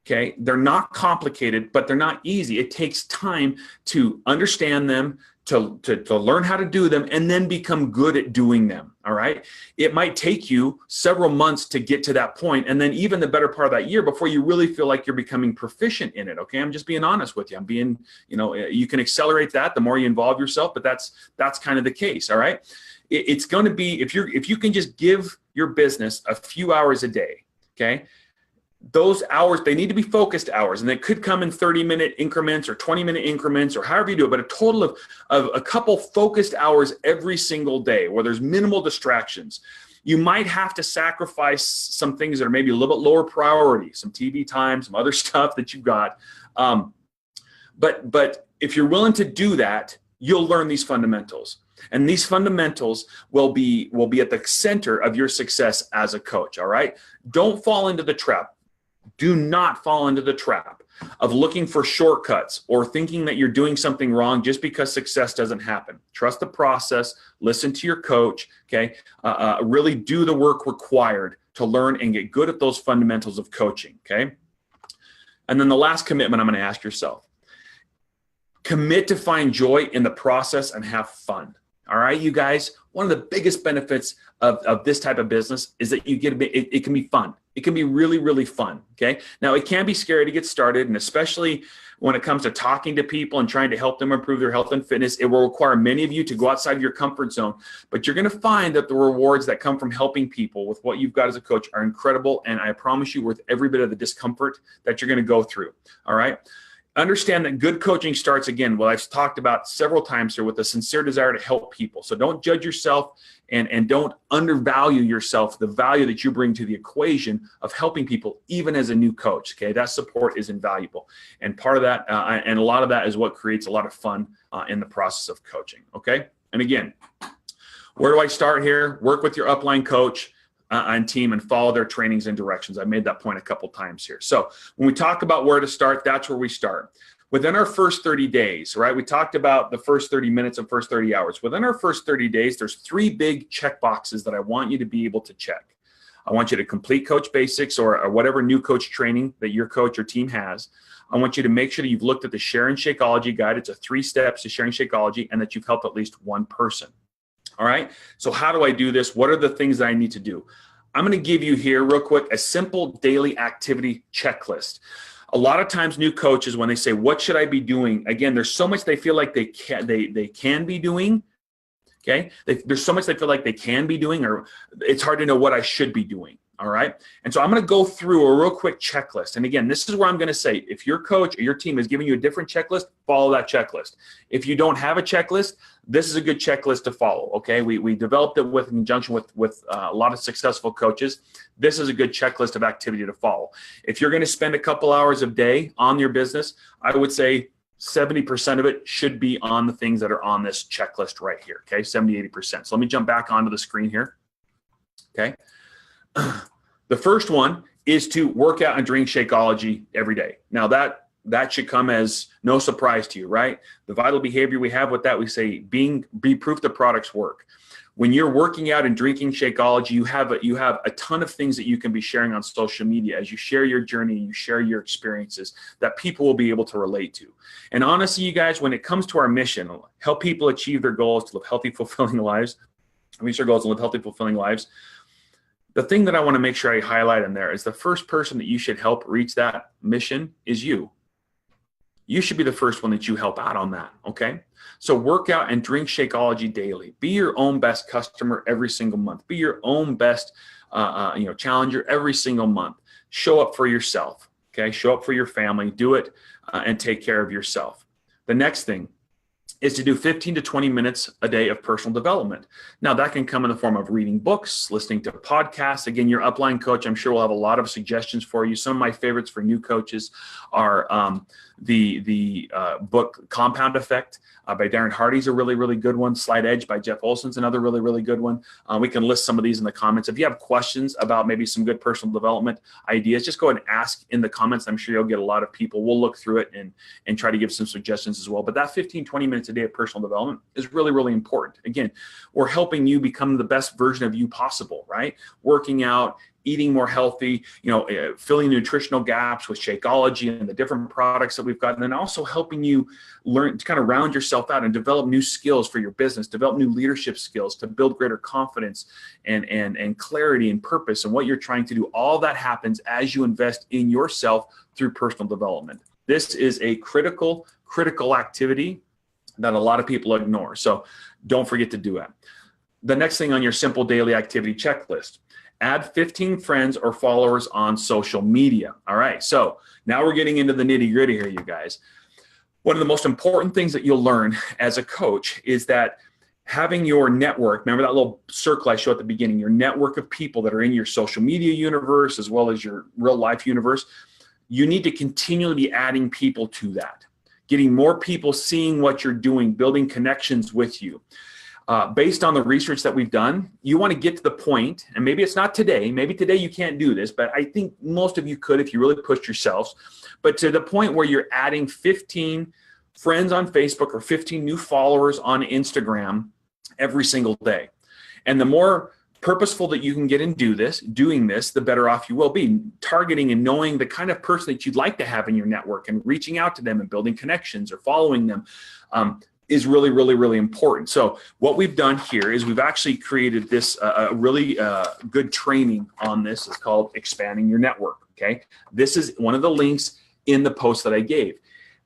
Okay? They're not complicated, but they're not easy. It takes time to understand them, to learn how to do them, and then become good at doing them. All right? It might take you several months to get to that point, and then even the better part of that year before you really feel like you're becoming proficient in it. Okay? I'm just being honest with you. I'm being, you can accelerate that the more you involve yourself, but that's kind of the case. All right? It's going to be, if you can just give your business a few hours a day, okay? Those hours, they need to be focused hours, and they could come in 30-minute increments or 20-minute increments or however you do it, but a total of a couple focused hours every single day where there's minimal distractions. You might have to sacrifice some things that are maybe a little bit lower priority, some TV time, some other stuff that you've got. But if you're willing to do that, you'll learn these fundamentals. And these fundamentals will be at the center of your success as a coach, all right? Don't fall into the trap. Do not fall into the trap of looking for shortcuts or thinking that you're doing something wrong just because success doesn't happen. Trust the process. Listen to your coach, okay? Really do the work required to learn and get good at those fundamentals of coaching, okay? And then the last commitment I'm going to ask yourself. Commit to find joy in the process and have fun. All right, you guys, one of the biggest benefits of this type of business is that it can be fun. It can be really, really fun, okay? Now, it can be scary to get started, and especially when it comes to talking to people and trying to help them improve their health and fitness, it will require many of you to go outside your comfort zone. But you're going to find that the rewards that come from helping people with what you've got as a coach are incredible, and I promise you worth every bit of the discomfort that you're going to go through, all right? Understand that good coaching starts, again, what I've talked about several times here, with a sincere desire to help people. So don't judge yourself and don't undervalue yourself, the value that you bring to the equation of helping people, even as a new coach, okay? That support is invaluable. And part of that, and a lot of that is what creates a lot of fun in the process of coaching, okay? And again, where do I start here? Work with your upline coach and team and follow their trainings and directions. I made that point a couple times here. So when we talk about where to start, that's where we start. Within our first 30 days, right? We talked about the first 30 minutes and first 30 hours. Within our first 30 days, there's 3 big check boxes that I want you to be able to check. I want you to complete Coach Basics or whatever new coach training that your coach or team has. I want you to make sure that you've looked at the Sharing Shakeology guide. It's a 3 steps to Sharing Shakeology, and that you've helped at least one person. All right. So how do I do this? What are the things that I need to do? I'm going to give you here real quick a simple daily activity checklist. A lot of times new coaches, when they say, what should I be doing? Again, there's so much they feel like they can be doing. Okay. There's so much they feel like they can be doing, or it's hard to know what I should be doing. All right. And so I'm going to go through a real quick checklist. And again, this is where I'm going to say, if your coach or your team is giving you a different checklist, follow that checklist. If you don't have a checklist, this is a good checklist to follow. Okay. We developed it in conjunction with a lot of successful coaches. This is a good checklist of activity to follow. If you're going to spend a couple hours a day on your business, I would say 70% of it should be on the things that are on this checklist right here. Okay. 70-80%. So let me jump back onto the screen here. Okay. The first one is to work out and drink Shakeology every day. Now that should come as no surprise to you, right? The vital behavior we have with that, we say be proof the products work. When you're working out and drinking Shakeology, you have a ton of things that you can be sharing on social media as you share your journey, you share your experiences that people will be able to relate to. And honestly, you guys, when it comes to our mission, help people achieve their goals to live healthy, fulfilling lives, reach their goals and live healthy, fulfilling lives. The thing that I want to make sure I highlight in there is the first person that you should help reach that mission is you. You should be the first one that you help out on that, okay? So work out and drink Shakeology daily. Be your own best customer every single month. Be your own best challenger every single month. Show up for yourself, okay? Show up for your family. Do it and take care of yourself. The next thing is to do 15 to 20 minutes a day of personal development. Now, that can come in the form of reading books, listening to podcasts. Again, your upline coach, I'm sure, will have a lot of suggestions for you. Some of my favorites for new coaches are the book Compound Effect by Darren Hardy's a really, really good one. Slight Edge by Jeff Olson's another really, really good one. We can list some of these in the comments. If you have questions about maybe some good personal development ideas, just go ahead and ask in the comments. I'm sure you'll get a lot of people. We'll look through it and try to give some suggestions as well. But that 15, 20 minutes a day of personal development is really, really important. Again, we're helping you become the best version of you possible, right? Working out, eating more healthy, filling nutritional gaps with Shakeology and the different products that we've got, and then also helping you learn to kind of round yourself out and develop new skills for your business, develop new leadership skills to build greater confidence and clarity and purpose and what you're trying to do. All that happens as you invest in yourself through personal development. This is a critical activity that a lot of people ignore. So don't forget to do it. The next thing on your simple daily activity checklist: add 15 friends or followers on social media. All right, so now we're getting into the nitty gritty here, you guys. One of the most important things that you'll learn as a coach is that having your network, remember that little circle I showed at the beginning, your network of people that are in your social media universe as well as your real life universe, you need to continually be adding people to that, getting more people seeing what you're doing, building connections with you. Based on the research that we've done, you want to get to the point, and maybe it's not today, maybe today you can't do this, but I think most of you could if you really pushed yourselves, but to the point where you're adding 15 friends on Facebook or 15 new followers on Instagram every single day. And the more purposeful that you can get in doing this, the better off you will be. Targeting and knowing the kind of person that you'd like to have in your network and reaching out to them and building connections or following them is really, really, really important. So what we've done here is we've actually created this really good training on this. It's called Expanding Your Network, okay? This is one of the links in the post that I gave.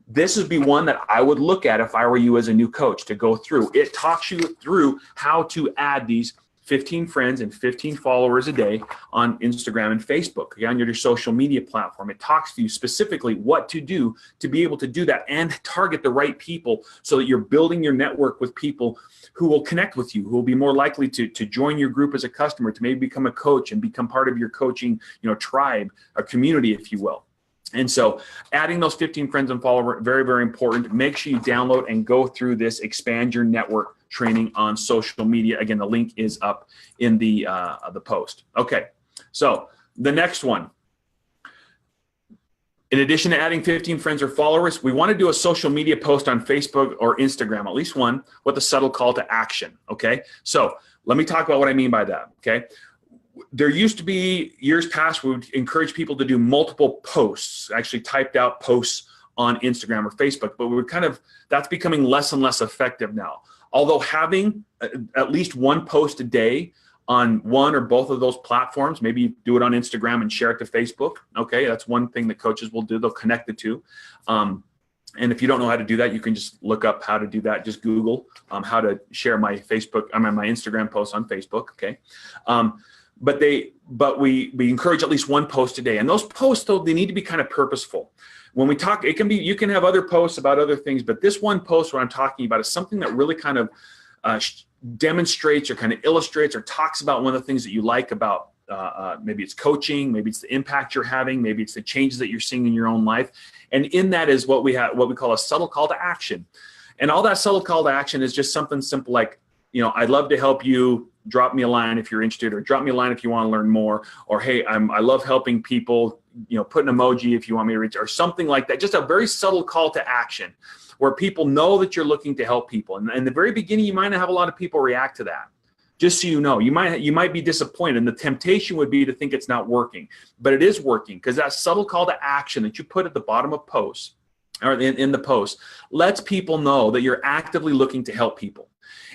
This would be one that I would look at if I were you as a new coach to go through. It talks you through how to add these 15 friends and 15 followers a day on Instagram and Facebook, okay, on your social media platform. It talks to you specifically what to do to be able to do that and target the right people so that you're building your network with people who will connect with you, who will be more likely to join your group as a customer, to maybe become a coach and become part of your coaching, tribe, a community, if you will. And so adding those 15 friends and followers, very, very important. Make sure you download and go through this Expand Your Network training on social media. Again, the link is up in the post. Okay, so the next one. In addition to adding 15 friends or followers, we want to do a social media post on Facebook or Instagram, at least one, with a subtle call to action, okay? So let me talk about what I mean by that, okay? There used to be, years past, we would encourage people to do multiple posts, actually typed out posts on Instagram or Facebook, but that's becoming less and less effective now. Although having at least one post a day on one or both of those platforms, maybe you do it on Instagram and share it to Facebook, okay? That's one thing that coaches will do. They'll connect the two. And if you don't know how to do that, you can just look up how to do that. Just Google how to share my Instagram post on Facebook, okay? But we encourage at least one post a day. And those posts, though, they need to be kind of purposeful. When we talk, you can have other posts about other things, but this one post what I'm talking about is something that really kind of demonstrates or kind of illustrates or talks about one of the things that you like about maybe it's coaching, maybe it's the impact you're having, maybe it's the changes that you're seeing in your own life. And in that is what we call a subtle call to action. And all that subtle call to action is just something simple like, I'd love to help you. Drop me a line if you're interested, or drop me a line if you want to learn more, or hey, I love helping people, put an emoji if you want me to reach, or something like that. Just a very subtle call to action where people know that you're looking to help people. And in the very beginning, you might not have a lot of people react to that. Just so you know, you might be disappointed, and the temptation would be to think it's not working, but it is working, because that subtle call to action that you put at the bottom of posts or in the post lets people know that you're actively looking to help people.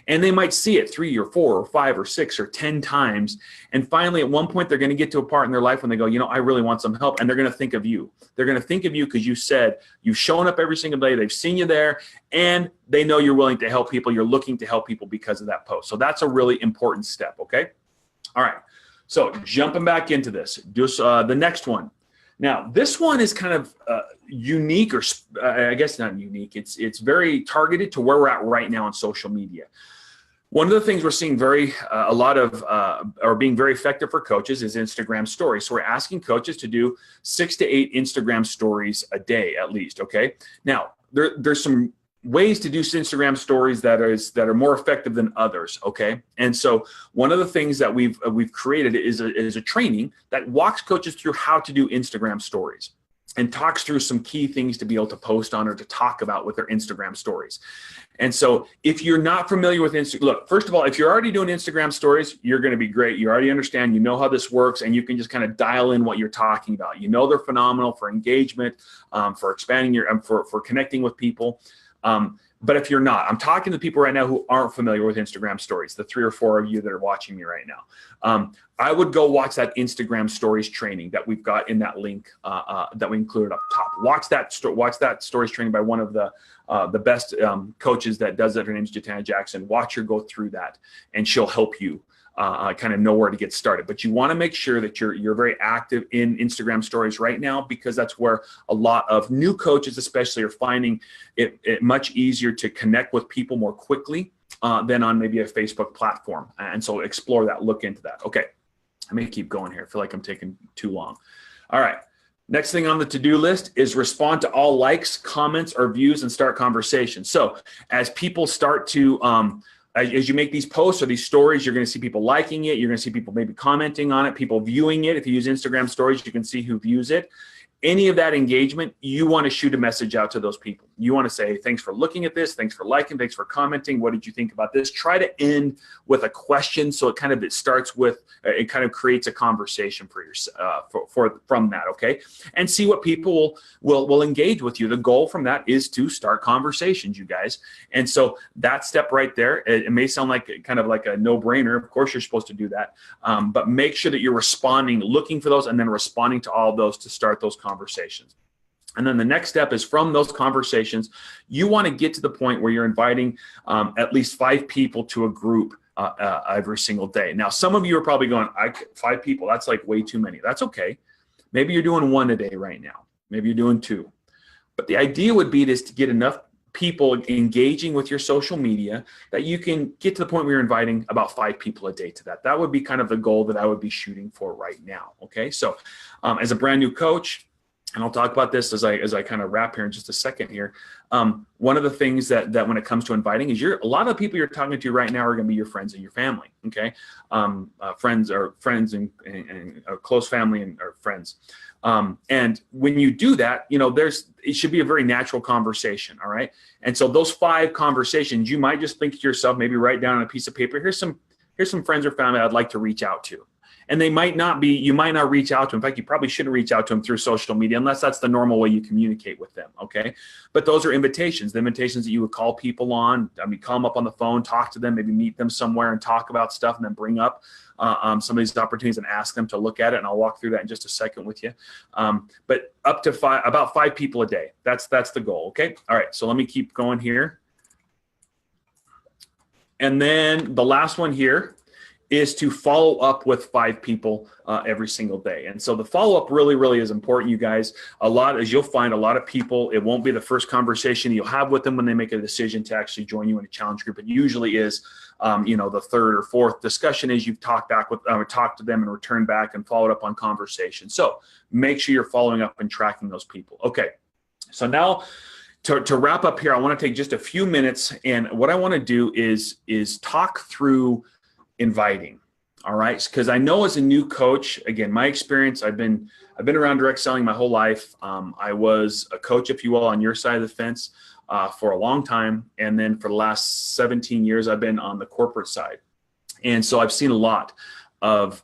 And they might see it 3 or 4 or 5 or 6 or 10 times. And finally, at one point, they're going to get to a part in their life when they go, I really want some help. And they're going to think of you. They're going to think of you because you said you've shown up every single day. They've seen you there. And they know you're willing to help people. You're looking to help people because of that post. So that's a really important step, okay? All right. So jumping back into this, just the next one. Now, this one is kind of unique, or I guess not unique. It's very targeted to where we're at right now on social media. One of the things we're seeing a lot of, or being very effective for coaches, is Instagram stories. So we're asking coaches to do 6 to 8 Instagram stories a day at least. Okay. Now there's some ways to do Instagram stories that are more effective than others. Okay. And so one of the things that we've created is a training that walks coaches through how to do Instagram stories and talks through some key things to be able to post on or to talk about with their Instagram stories. And so if you're not familiar with Instagram, look, first of all, if you're already doing Instagram stories, you're going to be great. You already understand, you know how this works, and you can just kind of dial in what you're talking about. You know, they're phenomenal for engagement, for expanding for connecting with people. But if you're not, I'm talking to people right now who aren't familiar with Instagram stories, the 3 or 4 of you that are watching me right now. I would go watch that Instagram stories training that we've got in that link that we included up top. Watch that stories training by one of the best coaches that does that. Her name is Jatana Jackson. Watch her go through that, and she'll help you kind of know where to get started. But you want to make sure that you're very active in Instagram stories right now, because that's where a lot of new coaches especially are finding it much easier to connect with people more quickly than on maybe a Facebook platform. And so explore that, look into that. Okay, I may keep going here. I feel like I'm taking too long. All right. Next thing on the to-do list is respond to all likes, comments, or views and start conversations. So as people start to as you make these posts or these stories, you're going to see people liking it. You're going to see people maybe commenting on it, people viewing it. If you use Instagram stories, you can see who views it. Any of that engagement, you want to shoot a message out to those people. You want to say, thanks for looking at this. Thanks for liking. Thanks for commenting. What did you think about this? Try to end with a question. So it starts with, it kind of creates a conversation for from that. Okay. And see what people will engage with you. The goal from that is to start conversations, you guys. And so that step right there, it may sound like kind of like a no brainer. Of course, you're supposed to do that. But make sure that you're responding, looking for those, and then responding to all of those to start those conversations. And then the next step is from those conversations, you want to get to the point where you're inviting at least 5 people to a group every single day. Now, some of you are probably going, 5 people, that's like way too many. That's okay. Maybe you're doing 1 a day right now. Maybe you're doing 2. But the idea would be to get enough people engaging with your social media that you can get to the point where you're inviting about 5 people a day to that. That would be kind of the goal that I would be shooting for right now. Okay. So as a brand new coach, and I'll talk about this as I kind of wrap here in just a second here. One of the things that when it comes to inviting is a lot of the people you're talking to right now are going to be your friends and your family. Okay. Friends and close family or friends. And when you do that, it should be a very natural conversation. All right. And so those 5 conversations, you might just think to yourself, maybe write down on a piece of paper, here's some friends or family I'd like to reach out to. And you might not reach out to them. In fact, you probably shouldn't reach out to them through social media unless that's the normal way you communicate with them. Okay. But those are invitations, the invitations that you would call people on. Call them up on the phone, talk to them, maybe meet them somewhere and talk about stuff, and then bring up some of these opportunities and ask them to look at it. And I'll walk through that in just a second with you. But up to about 5 people a day. That's the goal. Okay. All right. So let me keep going here. And then the last one here is to follow up with 5 people every single day. And so the follow-up really, really is important, you guys. As you'll find, a lot of people, it won't be the first conversation you'll have with them when they make a decision to actually join you in a challenge group. It usually is, the 3rd or 4th discussion is you've talked to them and returned back and followed up on conversation. So make sure you're following up and tracking those people. Okay. So now to wrap up here, I want to take just a few minutes, and what I want to do is talk through inviting. All right. Because I know as a new coach, again, my experience, I've been around direct selling my whole life. I was a coach, if you will, on your side of the fence for a long time. And then for the last 17 years, I've been on the corporate side. And so I've seen a lot of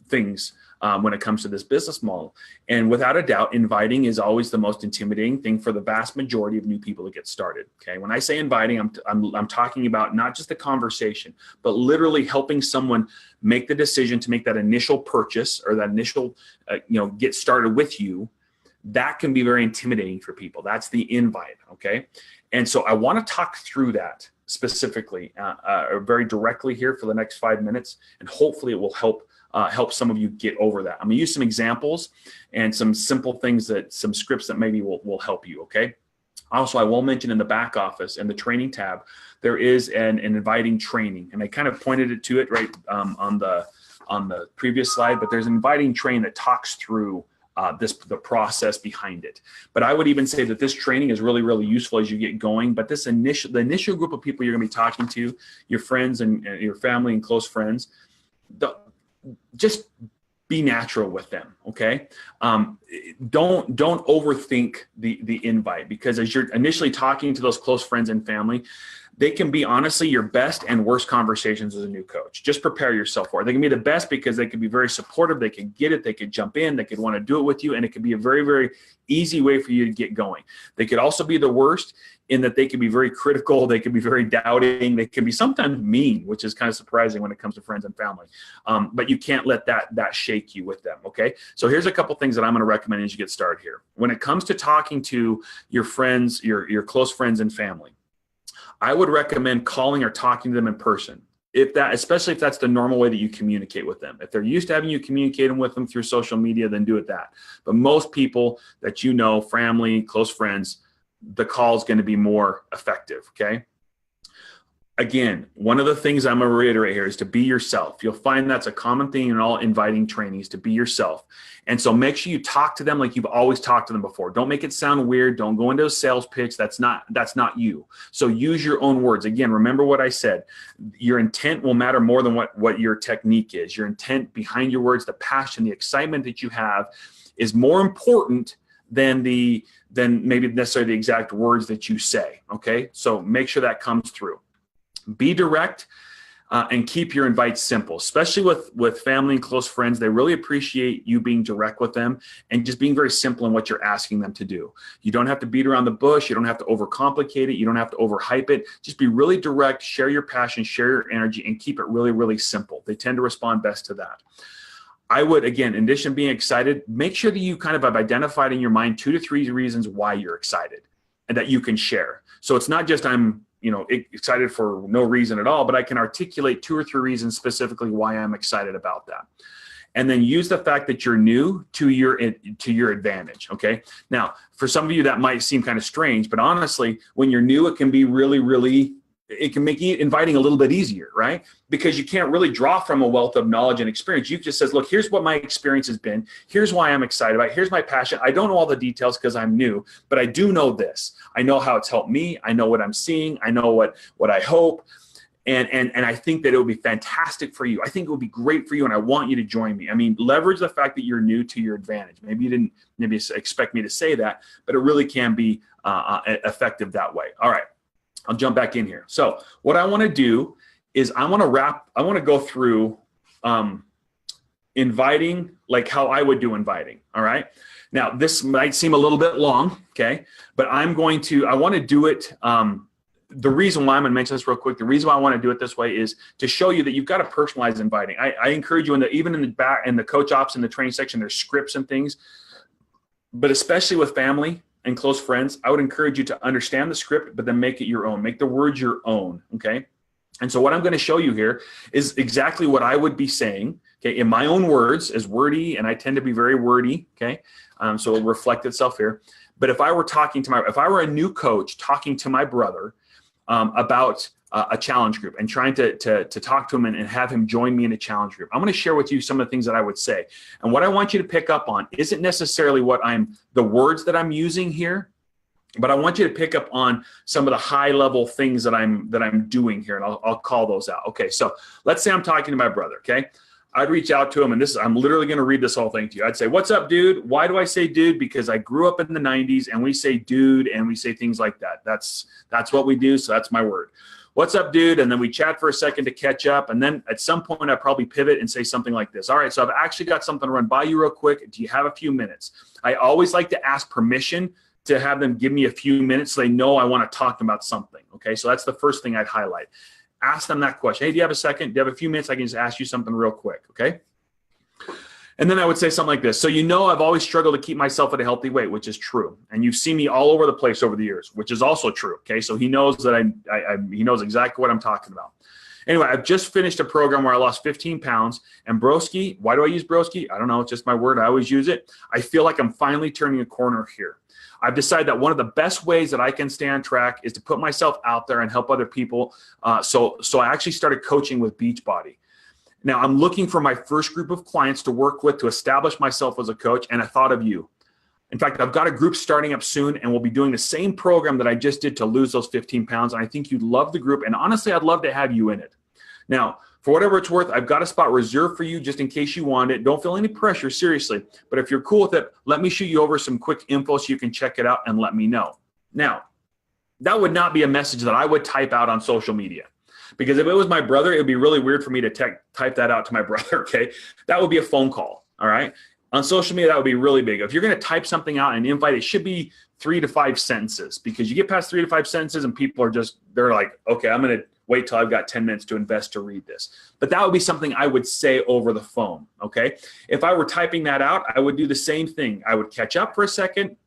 things when it comes to this business model. And without a doubt, inviting is always the most intimidating thing for the vast majority of new people to get started. Okay. When I say inviting, I'm talking about not just the conversation, but literally helping someone make the decision to make that initial purchase or that initial, get started with you. That can be very intimidating for people. That's the invite. Okay. And so I want to talk through that specifically, very directly here for the next 5 minutes, and hopefully it will help help some of you get over that. I'm going to use some examples and some simple things some scripts that maybe will help you, okay? Also, I will mention in the back office in the training tab, there is an inviting training, and I kind of pointed to it right on the previous slide, but there's an inviting training that talks through the process behind it. But I would even say that this training is really, really useful as you get going. But the initial group of people you're going to be talking to, your friends and your family and close friends, just be natural with them, okay? Don't overthink the invite, because as you're initially talking to those close friends and family, they can be honestly your best and worst conversations as a new coach. Just prepare yourself for it. They can be the best because they can be very supportive. They can get it. They could jump in. They could want to do it with you. And it could be a very, very easy way for you to get going. They could also be the worst in that they can be very critical. They can be very doubting. They can be sometimes mean, which is kind of surprising when it comes to friends and family. But you can't let that shake you with them, okay? So here's a couple things that I'm going to recommend as you get started here. When it comes to talking to your friends, your close friends and family, I would recommend calling or talking to them in person. Especially if that's the normal way that you communicate with them. If they're used to having you communicating with them through social media, then do it that. But most people that you know, family, close friends, the call is going to be more effective, okay? Again, one of the things I'm going to reiterate here is to be yourself. You'll find that's a common thing in all inviting trainings, to be yourself. And so make sure you talk to them like you've always talked to them before. Don't make it sound weird. Don't go into a sales pitch. That's not you. So use your own words. Again, remember what I said. Your intent will matter more than what your technique is. Your intent behind your words, the passion, the excitement that you have is more important than maybe necessarily the exact words that you say, okay? So make sure that comes through. Be direct and keep your invites simple, especially with family and close friends. They really appreciate you being direct with them and just being very simple in what you're asking them to do. You don't have to beat around the bush. You don't have to overcomplicate it. You don't have to overhype it. Just be really direct, share your passion, share your energy, and keep it really, really simple. They tend to respond best to that. I would, again, in addition to being excited, make sure that you kind of have identified in your mind 2 to 3 reasons why you're excited and that you can share. So it's not just I'm excited for no reason at all, but I can articulate 2 or 3 reasons specifically why I'm excited about that. And then use the fact that you're new to your advantage, okay? Now, for some of you that might seem kind of strange, but honestly, when you're new, it can be really, really, it can make inviting a little bit easier, right? Because you can't really draw from a wealth of knowledge and experience. You just says, look, here's what my experience has been. Here's why I'm excited about it. Here's my passion. I don't know all the details because I'm new, but I do know this. I know how it's helped me. I know what I'm seeing. I know what I hope. And I think that it would be fantastic for you. I think it would be great for you, and I want you to join me. I mean, leverage the fact that you're new to your advantage. Maybe you didn't expect me to say that, but it really can be effective that way. All right. I'll jump back in here. So what I want to do is I want to go through inviting, like how I would do inviting. All right. Now this might seem a little bit long. Okay. But I want to do it. The reason why I'm going to mention this real quick, the reason why I want to do it this way is to show you that you've got to personalize inviting. I encourage you even in the back, in the coach ops, in the training section, there's scripts and things, but especially with family and close friends, I would encourage you to understand the script, but then make it your own. Make the words your own, okay? And so what I'm going to show you here is exactly what I would be saying, okay, in my own words, as wordy, and I tend to be very wordy, okay? So it'll reflect itself here. But if I were a new coach talking to my brother about a challenge group and trying to talk to him and have him join me in a challenge group, I'm going to share with you some of the things that I would say. And what I want you to pick up on isn't necessarily the words that I'm using here, but I want you to pick up on some of the high level things that I'm doing here. And I'll call those out. Okay. So let's say I'm talking to my brother. Okay. I'd reach out to him, and I'm literally going to read this whole thing to you. I'd say, "What's up, dude?" Why do I say dude? Because I grew up in the 90s and we say dude and we say things like that. That's what we do. So that's my word. "What's up, dude?" And then we chat for a second to catch up. And then at some point, I probably pivot and say something like this. "All right, so I've actually got something to run by you real quick. Do you have a few minutes?" I always like to ask permission to have them give me a few minutes so they know I want to talk about something. Okay, so that's the first thing I'd highlight. Ask them that question. "Hey, do you have a second? Do you have a few minutes? I can just ask you something real quick." Okay. And then I would say something like this. "So I've always struggled to keep myself at a healthy weight," which is true. "And you've seen me all over the place over the years," which is also true. Okay, so he knows that he knows exactly what I'm talking about. Anyway, I've just finished a program where I lost 15 pounds. And broski, why do I use broski? I don't know. It's just my word. I always use it. I feel like I'm finally turning a corner here. I've decided that one of the best ways that I can stay on track is to put myself out there and help other people. So I actually started coaching with Beachbody. Now, I'm looking for my first group of clients to work with to establish myself as a coach, and I thought of you. In fact, I've got a group starting up soon, and we'll be doing the same program that I just did to lose those 15 pounds, and I think you'd love the group, and honestly, I'd love to have you in it. Now, for whatever it's worth, I've got a spot reserved for you just in case you want it. Don't feel any pressure, seriously. But if you're cool with it, let me shoot you over some quick info so you can check it out and let me know. Now, that would not be a message that I would type out on social media. Because if it was my brother, it would be really weird for me to type that out to my brother, okay? That would be a phone call, all right? On social media, that would be really big. If you're going to type something out and invite, it should be 3 to 5 sentences, because you get past 3 to 5 sentences and people are they're like, okay, I'm going to wait till I've got 10 minutes to invest to read this. But that would be something I would say over the phone, okay? If I were typing that out, I would do the same thing. I would catch up for a second.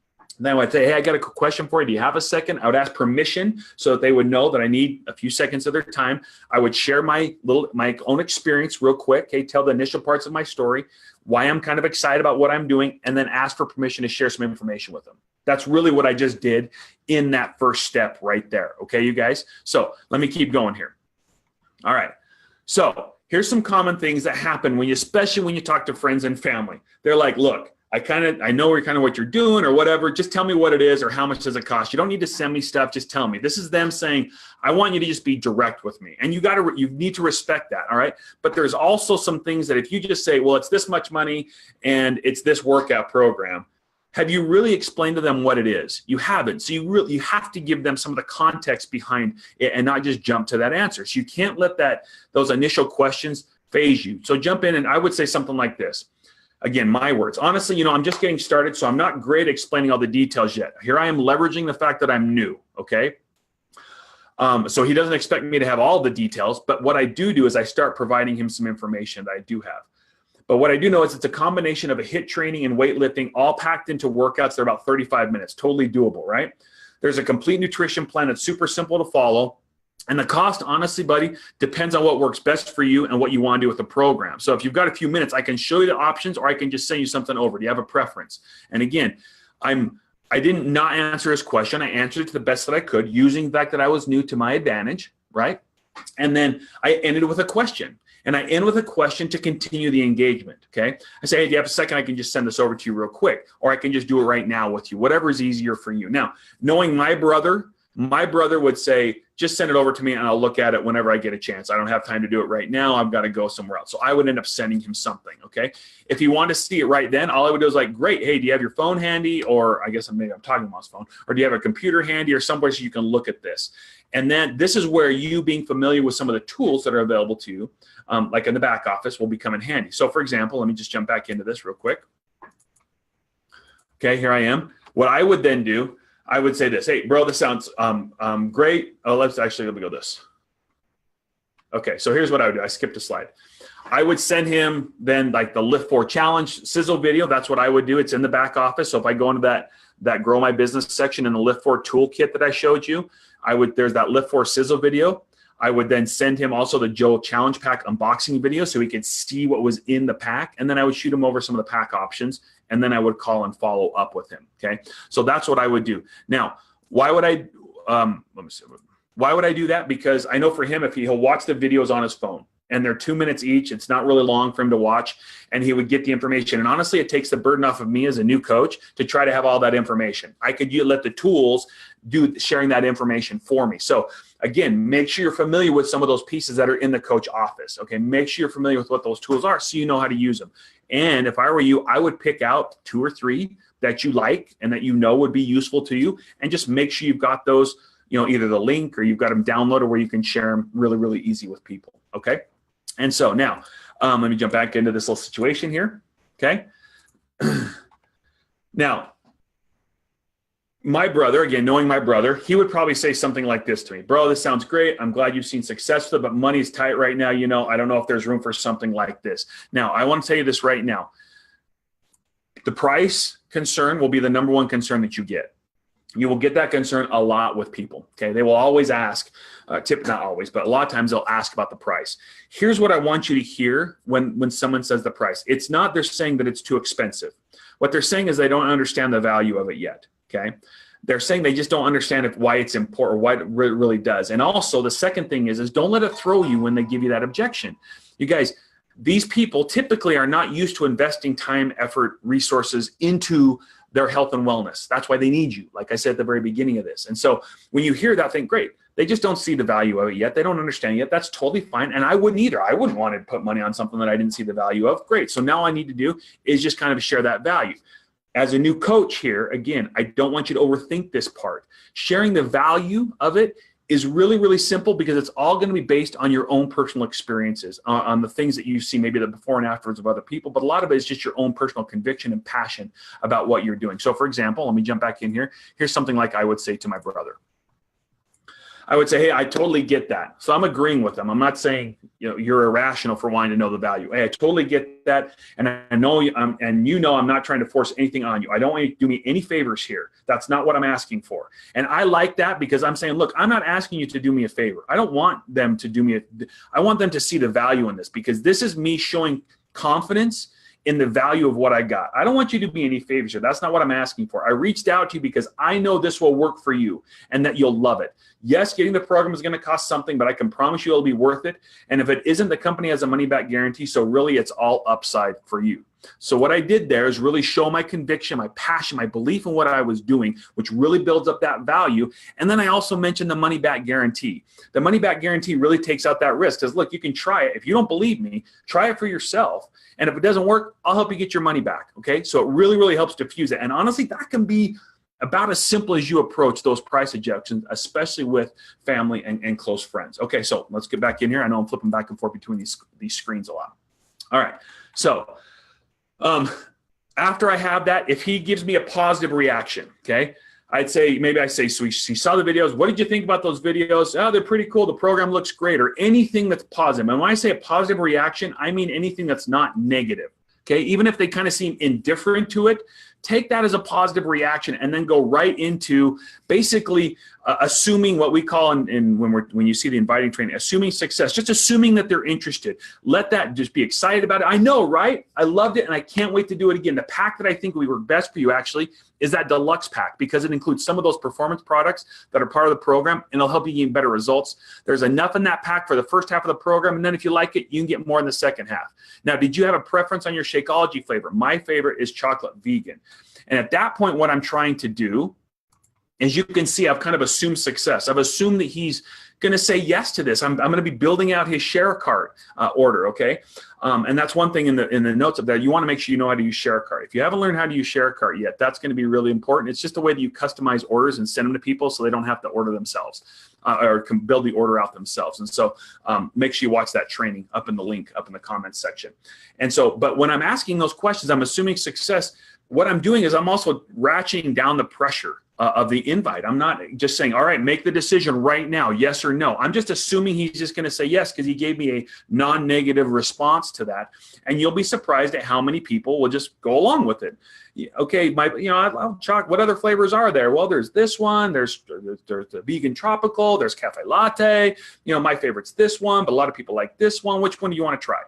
Then I would say, hey, I got a question for you. Do you have a second? I would ask permission so that they would know that I need a few seconds of their time. I would share my own experience real quick. Hey, tell the initial parts of my story, why I'm kind of excited about what I'm doing, and then ask for permission to share some information with them. That's really what I just did in that first step right there. Okay, you guys? So let me keep going here. All right. So here's some common things that happen especially when you talk to friends and family. They're like, look, I know kind of what you're doing or whatever. Just tell me what it is or how much does it cost. You don't need to send me stuff. Just tell me. This is them saying, I want you to just be direct with me. And you need to respect that. All right. But there's also some things that if you just say, well, it's this much money and it's this workout program, have you really explained to them what it is? You haven't. So you have to give them some of the context behind it and not just jump to that answer. So you can't let those initial questions phase you. So jump in and I would say something like this. Again, my words. Honestly, I'm just getting started, so I'm not great at explaining all the details yet. Here I am leveraging the fact that I'm new, okay? So he doesn't expect me to have all the details, but what I do is I start providing him some information that I do have. But what I do know is it's a combination of a HIIT training and weightlifting all packed into workouts that are about 35 minutes, totally doable, right? There's a complete nutrition plan that's super simple to follow. And the cost, honestly, buddy, depends on what works best for you and what you want to do with the program. So if you've got a few minutes, I can show you the options or I can just send you something over. Do you have a preference? And again, I didn't not answer his question. I answered it to the best that I could using the fact that I was new to my advantage, right? And then I ended with a question. And I end with a question to continue the engagement, okay? I say, hey, do you have a second? I can just send this over to you real quick. Or I can just do it right now with you, whatever is easier for you. Now, knowing my brother would say, just send it over to me and I'll look at it whenever I get a chance. I don't have time to do it right now. I've got to go somewhere else. So I would end up sending him something, okay? If he wanted to see it right then, all I would do is like, great, hey, do you have your phone handy? Or I guess maybe I'm talking about his phone. Or do you have a computer handy or someplace you can look at this? And then this is where you being familiar with some of the tools that are available to you, like in the back office, will become in handy. So for example, let me just jump back into this real quick. Okay, here I am. What I would then do, I would say this, hey, bro, this sounds great. Oh, let me go this. Okay, so here's what I would do. I skipped a slide. I would send him then like the Lift 4 Challenge sizzle video. That's what I would do. It's in the back office. So if I go into that Grow My Business section in the Lift 4 toolkit that I showed you, there's that Lift 4 sizzle video. I would then send him also the Joe Challenge Pack unboxing video so he could see what was in the pack. And then I would shoot him over some of the pack options. And then I would call and follow up with him. Okay. So that's what I would do. Now, why would I do that? Because I know for him, if he'll watch the videos on his phone and they're 2 minutes each, it's not really long for him to watch and he would get the information. And honestly, it takes the burden off of me as a new coach to try to have all that information. I could let the tools do sharing that information for me. So again, make sure you're familiar with some of those pieces that are in the coach office. Okay. Make sure you're familiar with what those tools are so you know how to use them. And if I were you, I would pick out 2 or 3 that you like and that you know would be useful to you, and just make sure you've got those, either the link or you've got them downloaded where you can share them really, really easy with people. Okay. And so now let me jump back into this little situation here. Okay. Now, my brother, again, knowing my brother, he would probably say something like this to me. Bro, this sounds great. I'm glad you've seen success with it, but money's tight right now. I don't know if there's room for something like this. Now, I want to tell you this right now. The price concern will be the number one concern that you get. You will get that concern a lot with people. Okay, they will always ask, not always, but a lot of times they'll ask about the price. Here's what I want you to hear when someone says the price. It's not they're saying that it's too expensive. What they're saying is they don't understand the value of it yet. Okay, they're saying they just don't understand why it's important or why it really does. And also the second thing is don't let it throw you when they give you that objection. You guys, these people typically are not used to investing time, effort, resources into their health and wellness. That's why they need you, like I said at the very beginning of this. And so when you hear that, think, great. They just don't see the value of it yet. They don't understand it yet. That's totally fine. And I wouldn't either. I wouldn't want to put money on something that I didn't see the value of. Great. So now all I need to do is just kind of share that value. As a new coach here, again, I don't want you to overthink this part. Sharing the value of it is really, really simple because it's all going to be based on your own personal experiences, on the things that you see, maybe the before and afterwards of other people, but a lot of it is just your own personal conviction and passion about what you're doing. So for example, let me jump back in here. Here's something like I would say to my brother. I would say, hey, I totally get that. So I'm agreeing with them. I'm not saying, you're irrational for wanting to know the value. Hey, I totally get that. And I know, I'm not trying to force anything on you. I don't want you to do me any favors here. That's not what I'm asking for. And I like that because I'm saying, look, I'm not asking you to do me a favor. I don't want them to do me I want them to see the value in this because this is me showing confidence in the value of what I got. I don't want you to do me any favors here. That's not what I'm asking for. I reached out to you because I know this will work for you and that you'll love it. Yes, getting the program is going to cost something, but I can promise you it'll be worth it. And if it isn't, the company has a money-back guarantee. So really, it's all upside for you. So what I did there is really show my conviction, my passion, my belief in what I was doing, which really builds up that value. And then I also mentioned the money-back guarantee. The money-back guarantee really takes out that risk because, look, you can try it. If you don't believe me, try it for yourself. And if it doesn't work, I'll help you get your money back, okay? So it really, really helps diffuse it. And honestly, that can be about as simple as you approach those price objections, especially with family and close friends. Okay, so let's get back in here. I know I'm flipping back and forth between these screens a lot. All right, so after I have that, if he gives me a positive reaction, okay, I'd say, maybe I say, so he saw the videos. What did you think about those videos? Oh, they're pretty cool. The program looks great, or anything that's positive. And when I say a positive reaction, I mean anything that's not negative. Okay, even if they kind of seem indifferent to it, take that as a positive reaction and then go right into basically assuming what we call when you see the inviting training, assuming success, just assuming that they're interested. Let that just be excited about it. I know, right? I loved it and I can't wait to do it again. The pack that I think would work best for you actually is that deluxe pack because it includes some of those performance products that are part of the program and it'll help you gain better results. There's enough in that pack for the first half of the program, and then if you like it, you can get more in the second half. Now, did you have a preference on your Shakeology flavor? My favorite is chocolate vegan. And at that point, what I'm trying to do is, you can see I've kind of assumed success. I've assumed that he's going to say yes to this. I'm going to be building out his share cart order, okay? And that's one thing in the notes of that. You want to make sure you know how to use share cart. If you haven't learned how to use share cart yet, that's going to be really important. It's just a way that you customize orders and send them to people so they don't have to order themselves or can build the order out themselves. And so make sure you watch that training up in the link, up in the comments section. And so, but when I'm asking those questions, I'm assuming success. What I'm doing is I'm also ratcheting down the pressure of the invite. I'm not just saying, all right, make the decision right now, yes or no. I'm just assuming he's just going to say yes because he gave me a non-negative response to that. And you'll be surprised at how many people will just go along with it. Okay, what other flavors are there? Well, there's this one, there's the vegan tropical, there's cafe latte. My favorite's this one, but a lot of people like this one. Which one do you want to try?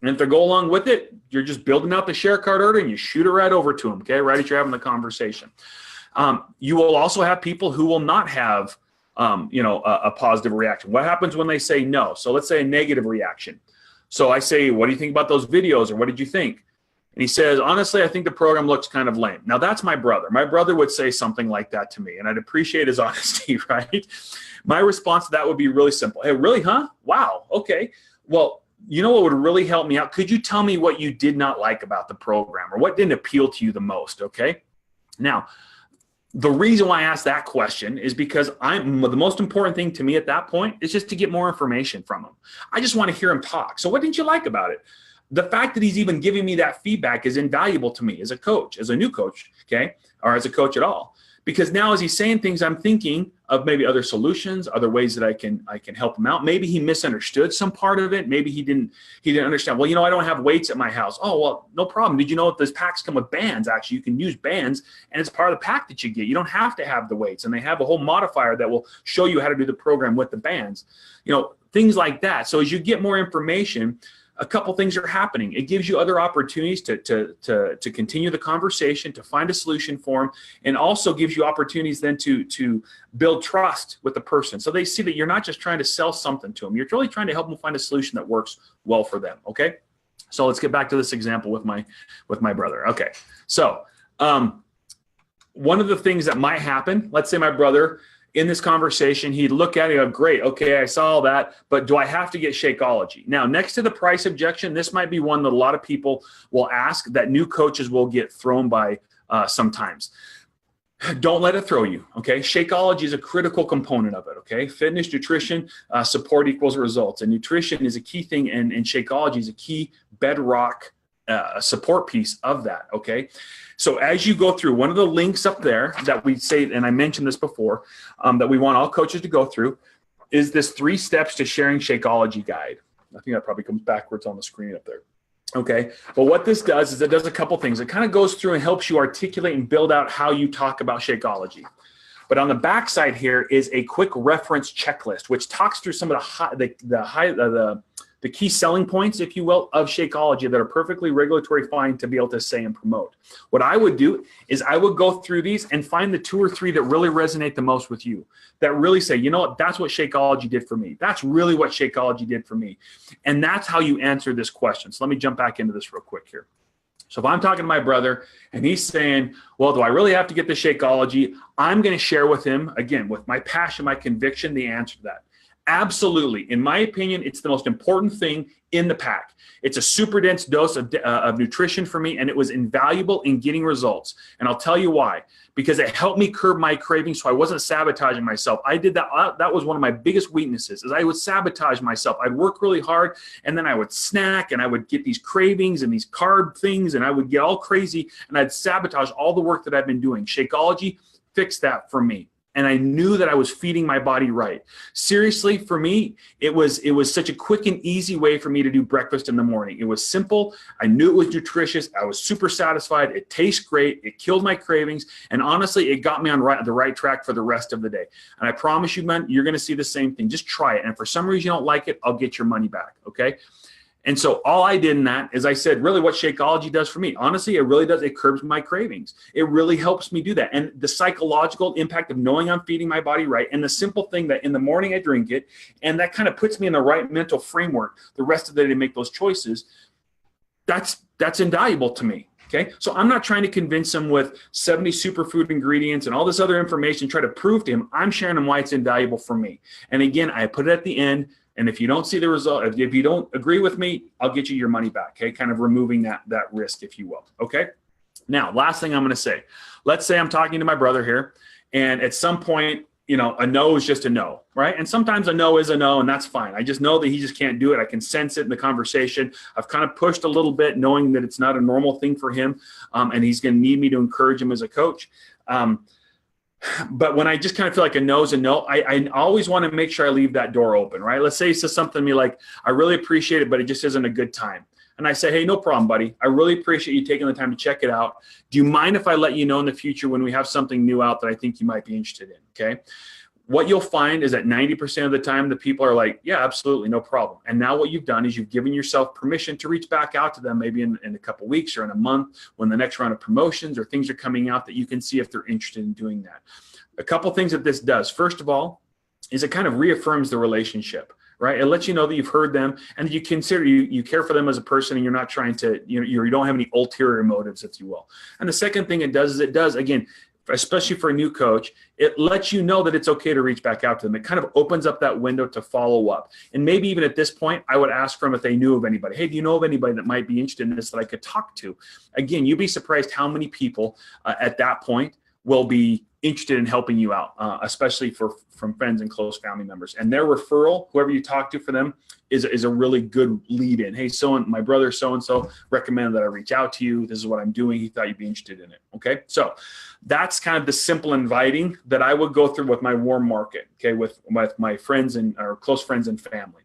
And if they go along with it, you're just building out the share cart order and you shoot it right over to them, okay, right as you're having the conversation. You will also have people who will not have, a positive reaction. What happens when they say no? So let's say a negative reaction. So I say, what do you think about those videos, or what did you think? And he says, honestly, I think the program looks kind of lame. Now, that's my brother. My brother would say something like that to me, and I'd appreciate his honesty, right? My response to that would be really simple. Hey, really, huh? Wow, okay. Well, you know what would really help me out? Could you tell me what you did not like about the program, or what didn't appeal to you the most, okay? Now, the reason why I asked that question is because the most important thing to me at that point is just to get more information from him. I just want to hear him talk. So what didn't you like about it? The fact that he's even giving me that feedback is invaluable to me as a coach, as a new coach, okay, or as a coach at all. Because now as he's saying things, I'm thinking of maybe other solutions, other ways that I can help him out. Maybe he misunderstood some part of it. Maybe he didn't understand. Well, I don't have weights at my house. Oh, well, no problem. Did you know that those packs come with bands? Actually, you can use bands, and it's part of the pack that you get. You don't have to have the weights, and they have a whole modifier that will show you how to do the program with the bands. Things like that. So as you get more information, a couple things are happening. It gives you other opportunities to continue the conversation, to find a solution for them, and also gives you opportunities then to build trust with the person. So they see that you're not just trying to sell something to them. You're really trying to help them find a solution that works well for them. Okay. So let's get back to this example with my brother. Okay. So one of the things that might happen, let's say my brother, in this conversation, he'd look at it and go, great, okay, I saw all that, but do I have to get Shakeology? Now, next to the price objection, this might be one that a lot of people will ask that new coaches will get thrown by sometimes. Don't let it throw you, okay? Shakeology is a critical component of it, okay? Fitness, nutrition, support equals results. And nutrition is a key thing, and Shakeology is a key bedrock support piece of that, okay? So as you go through, one of the links up there that we say, and I mentioned this before, that we want all coaches to go through, is this 3 steps to sharing Shakeology guide. I think that probably comes backwards on the screen up there. Okay, but what this does is it does a couple things. It kind of goes through and helps you articulate and build out how you talk about Shakeology. But on the back side here is a quick reference checklist, which talks through some of the key selling points, if you will, of Shakeology that are perfectly regulatory fine to be able to say and promote. What I would do is I would go through these and find the 2 or 3 that really resonate the most with you, that really say, you know what, that's what Shakeology did for me. That's really what Shakeology did for me. And that's how you answer this question. So let me jump back into this real quick here. So if I'm talking to my brother and he's saying, well, do I really have to get the Shakeology? I'm going to share with him, again, with my passion, my conviction, the answer to that. Absolutely. In my opinion, it's the most important thing in the pack. It's a super dense dose of nutrition for me, and it was invaluable in getting results. And I'll tell you why. Because it helped me curb my cravings, so I wasn't sabotaging myself. I did that. That was one of my biggest weaknesses, is I would sabotage myself. I'd work really hard, and then I would snack, and I would get these cravings and these carb things, and I would get all crazy, and I'd sabotage all the work that I've been doing. Shakeology fixed that for me. And I knew that I was feeding my body right. Seriously, for me, it was such a quick and easy way for me to do breakfast in the morning. It was simple. I knew it was nutritious. I was super satisfied. It tastes great. It killed my cravings. And honestly, it got me on the right track for the rest of the day. And I promise you, man, you're going to see the same thing. Just try it. And if for some reason you don't like it, I'll get your money back, okay? And so all I did in that is I said, really what Shakeology does for me, honestly, it really does. It curbs my cravings. It really helps me do that. And the psychological impact of knowing I'm feeding my body right, and the simple thing that in the morning I drink it, and that kind of puts me in the right mental framework the rest of the day to make those choices, that's invaluable to me. Okay, so I'm not trying to convince him with 70 superfood ingredients and all this other information, try to prove to him. I'm sharing him why it's invaluable for me. And again, I put it at the end. And if you don't see the result, if you don't agree with me, I'll get you your money back, okay? Kind of removing that risk, if you will, okay? Now, last thing I'm going to say. Let's say I'm talking to my brother here, and at some point, a no is just a no, right? And sometimes a no is a no, and that's fine. I just know that he just can't do it. I can sense it in the conversation. I've kind of pushed a little bit, knowing that it's not a normal thing for him, and he's going to need me to encourage him as a coach. But when I just kind of feel like a no is a no, I always want to make sure I leave that door open, right? Let's say he says something to me like, I really appreciate it, but it just isn't a good time. And I say, hey, no problem, buddy. I really appreciate you taking the time to check it out. Do you mind if I let you know in the future when we have something new out that I think you might be interested in, okay? What you'll find is that 90% of the time, the people are like, yeah, absolutely, no problem. And now what you've done is you've given yourself permission to reach back out to them maybe in a couple of weeks or in a month when the next round of promotions or things are coming out that you can see if they're interested in doing that. A couple of things that this does, first of all, is it kind of reaffirms the relationship, right? It lets you know that you've heard them and you consider you care for them as a person, and you're not trying to, you don't have any ulterior motives, if you will. And the second thing it does is again, especially for a new coach, it lets you know that it's okay to reach back out to them. It kind of opens up that window to follow up. And maybe even at this point, I would ask them if they knew of anybody. Hey, do you know of anybody that might be interested in this that I could talk to? Again, you'd be surprised how many people at that point will be interested in helping you out, especially from friends and close family members. And their referral, whoever you talk to for them, is a really good lead in. Hey, my brother so-and-so recommended that I reach out to you. This is what I'm doing. He thought you'd be interested in it. Okay. So that's kind of the simple inviting that I would go through with my warm market. Okay. With my friends or close friends and family.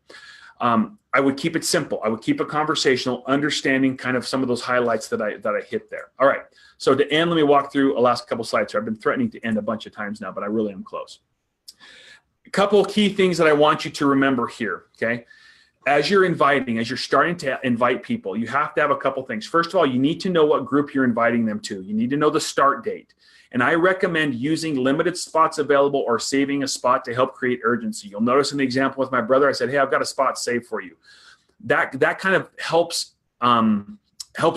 I would keep it simple. I would keep it conversational, understanding kind of some of those highlights that I hit there. All right. So to end, let me walk through a last couple slides here. I've been threatening to end a bunch of times now, but I really am close. A couple of key things that I want you to remember here. Okay. As you're starting to invite people, you have to have a couple things. First of all, you need to know what group you're inviting them to. You need to know the start date. And I recommend using limited spots available or saving a spot to help create urgency. You'll notice in the example with my brother, I said, hey, I've got a spot saved for you. That kind of helps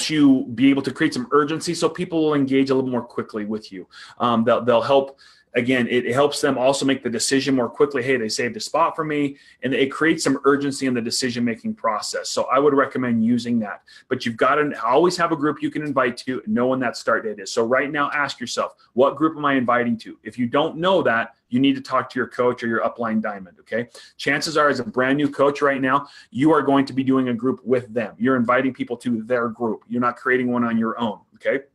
you be able to create some urgency so people will engage a little more quickly with you. They'll help. Again, it helps them also make the decision more quickly. Hey, they saved a spot for me, and it creates some urgency in the decision-making process. So I would recommend using that. But you've got to always have a group you can invite to and know when that start date is. So right now, ask yourself, what group am I inviting to? If you don't know that, you need to talk to your coach or your upline diamond, okay? Chances are, as a brand new coach right now, you are going to be doing a group with them. You're inviting people to their group. You're not creating one on your own, okay?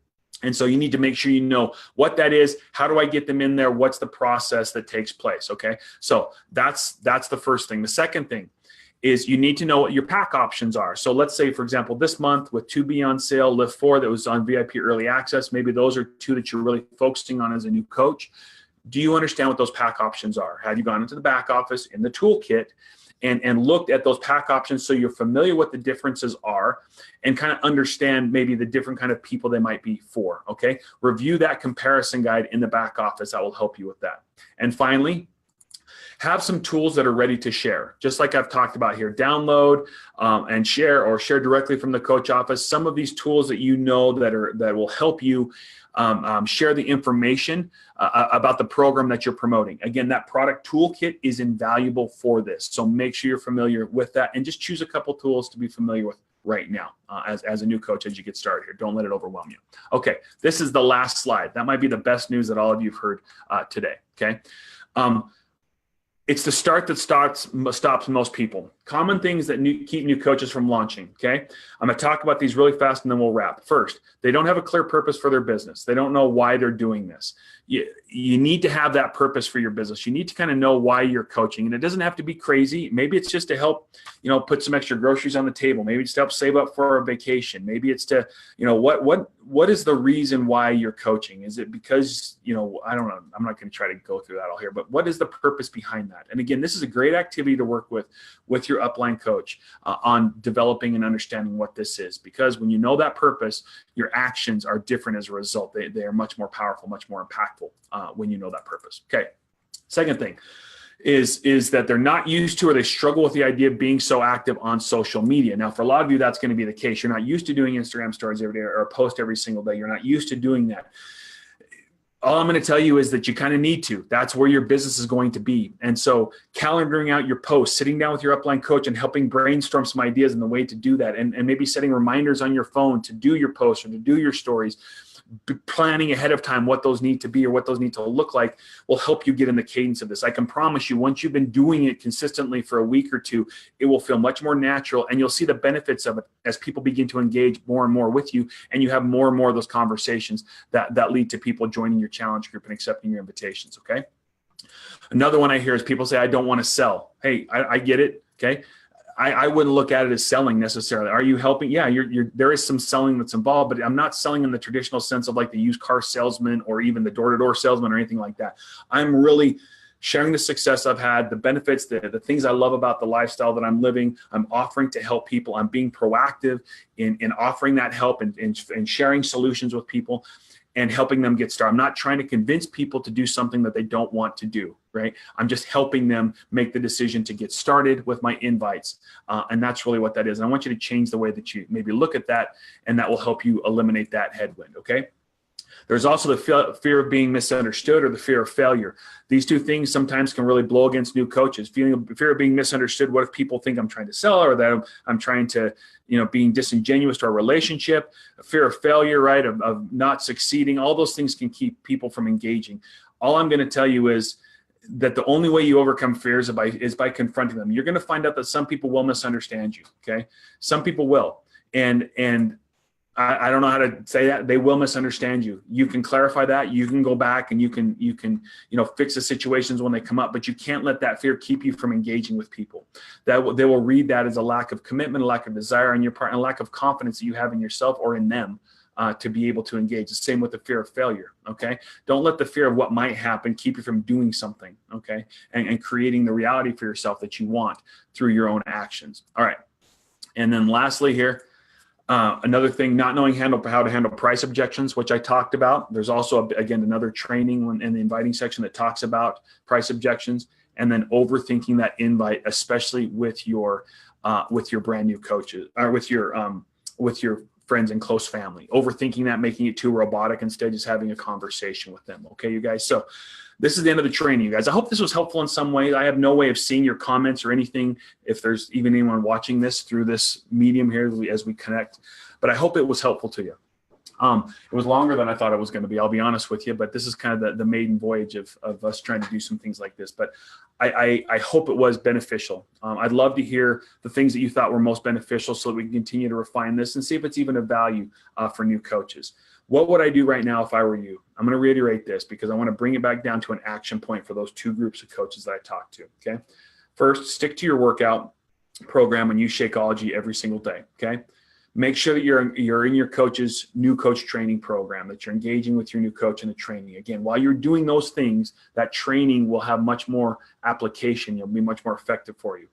And so you need to make sure you know what that is. How do I get them in there? What's the process that takes place? Okay. So that's the first thing. The second thing is you need to know what your pack options are. So let's say, for example, this month with 2B on sale, Lift 4 that was on VIP early access, maybe those are two that you're really focusing on as a new coach. Do you understand what those pack options are? Have you gone into the back office in the toolkit and looked at those pack options so you're familiar what the differences are and kind of understand maybe the different kind of people they might be for, okay? Review that comparison guide in the back office. That will help you with that. And finally, have some tools that are ready to share. Just like I've talked about here, download and share or share directly from the coach office. Some of these tools that you know that will help you share the information about the program that you're promoting. Again, that product toolkit is invaluable for this. So make sure you're familiar with that and just choose a couple tools to be familiar with right now as a new coach as you get started here. Don't let it overwhelm you. Okay, this is the last slide. That might be the best news that all of you have heard today, okay? It's the start that stops most people. Common things that keep new coaches from launching, okay? I'm going to talk about these really fast and then we'll wrap. First, they don't have a clear purpose for their business. They don't know why they're doing this. You need to have that purpose for your business. You need to kind of know why you're coaching. And it doesn't have to be crazy. Maybe it's just to help, put some extra groceries on the table. Maybe it's to help save up for a vacation. Maybe it's to, what is the reason why you're coaching? Is it because, I don't know. I'm not going to try to go through that all here, but what is the purpose behind that? And again, this is a great activity to work with your upline coach on developing and understanding what this is, because when you know that purpose, your actions are different as a result. They are much more powerful, much more impactful when you know that purpose. Okay. Second thing is that they're not used to or they struggle with the idea of being so active on social media. Now, for a lot of you, that's going to be the case. You're not used to doing Instagram stories every day or a post every single day. You're not used to doing that. All I'm going to tell you is that you kind of need to. That's where your business is going to be. And so calendaring out your posts, sitting down with your upline coach and helping brainstorm some ideas and the way to do that, and maybe setting reminders on your phone to do your posts or to do your stories, planning ahead of time what those need to be or what those need to look like will help you get in the cadence of this. I can promise you, once you've been doing it consistently for a week or two, it will feel much more natural and you'll see the benefits of it as people begin to engage more and more with you and you have more and more of those conversations that lead to people joining your challenge group and accepting your invitations, okay? Another one I hear is people say, I don't want to sell. Hey, I get it, okay? I wouldn't look at it as selling necessarily. Are you helping? Yeah, there is some selling that's involved, but I'm not selling in the traditional sense of like the used car salesman or even the door-to-door salesman or anything like that. I'm really sharing the success I've had, the benefits, the things I love about the lifestyle that I'm living. I'm offering to help people. I'm being proactive in offering that help and sharing solutions with people and helping them get started. I'm not trying to convince people to do something that they don't want to do, right? I'm just helping them make the decision to get started with my invites. And that's really what that is. And I want you to change the way that you maybe look at that, and that will help you eliminate that headwind, okay? There's also the fear of being misunderstood or the fear of failure. These two things sometimes can really blow against new coaches. Fear of being misunderstood. What if people think I'm trying to sell or that I'm trying to, being disingenuous to our relationship? A fear of failure, right? Of not succeeding. All those things can keep people from engaging. All I'm going to tell you is that the only way you overcome fears is by confronting them. You're going to find out that some people will misunderstand you. Okay. Some people will. And I don't know how to say that. They will misunderstand you. You can clarify that. You can go back and you can, fix the situations when they come up, but you can't let that fear keep you from engaging with people. They will read that as a lack of commitment, a lack of desire on your part, and a lack of confidence that you have in yourself or in them to be able to engage. The same with the fear of failure. Okay. Don't let the fear of what might happen keep you from doing something. Okay. And creating the reality for yourself that you want through your own actions. All right. And then lastly here, another thing, not knowing how to handle price objections, which I talked about. There's also, again, another training in the inviting section that talks about price objections, and then overthinking that invite, especially with your brand new coaches or with your friends and close family. Overthinking that, making it too robotic, instead just having a conversation with them. Okay, you guys. So this is the end of the training, you guys. I hope this was helpful in some way. I have no way of seeing your comments or anything if there's even anyone watching this through this medium here as we connect, but I hope it was helpful to you. It was longer than I thought it was going to be, I'll be honest with you, but this is kind of the maiden voyage of us trying to do some things like this. But I hope it was beneficial. I'd love to hear the things that you thought were most beneficial so that we can continue to refine this and see if it's even of value for new coaches. What would I do right now if I were you? I'm going to reiterate this because I want to bring it back down to an action point for those two groups of coaches that I talked to. Okay. First, stick to your workout program and use Shakeology every single day. Okay. Make sure that you're in your coach's new coach training program, that you're engaging with your new coach in the training. Again, while you're doing those things, that training will have much more application. You'll be much more effective for you.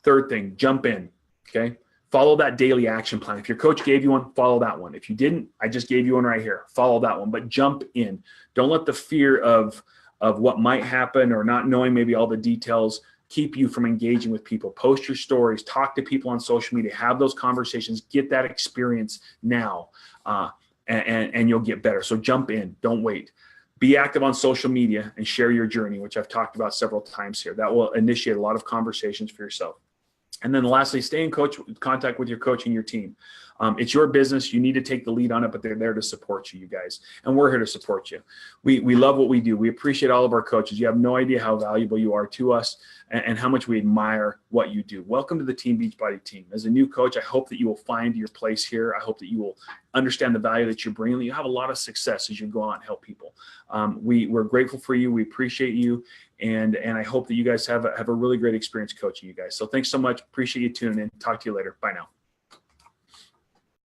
Third thing, jump in. Okay. Follow that daily action plan. If your coach gave you one, follow that one. If you didn't, I just gave you one right here. Follow that one, but jump in. Don't let the fear of what might happen or not knowing maybe all the details keep you from engaging with people. Post your stories, talk to people on social media, have those conversations, get that experience now, and you'll get better. So jump in, don't wait. Be active on social media and share your journey, which I've talked about several times here. That will initiate a lot of conversations for yourself. And then lastly, stay in contact with your coach and your team. It's your business. You need to take the lead on it, but they're there to support you, you guys. And we're here to support you. We love what we do. We appreciate all of our coaches. You have no idea how valuable you are to us and how much we admire what you do. Welcome to the Team Beachbody team. As a new coach, I hope that you will find your place here. I hope that you will understand the value that you're bringing. You have a lot of success as you go out and help people. We're grateful for you. We appreciate you. And I hope that you guys have a really great experience coaching you guys. So thanks so much. Appreciate you tuning in. Talk to you later. Bye now.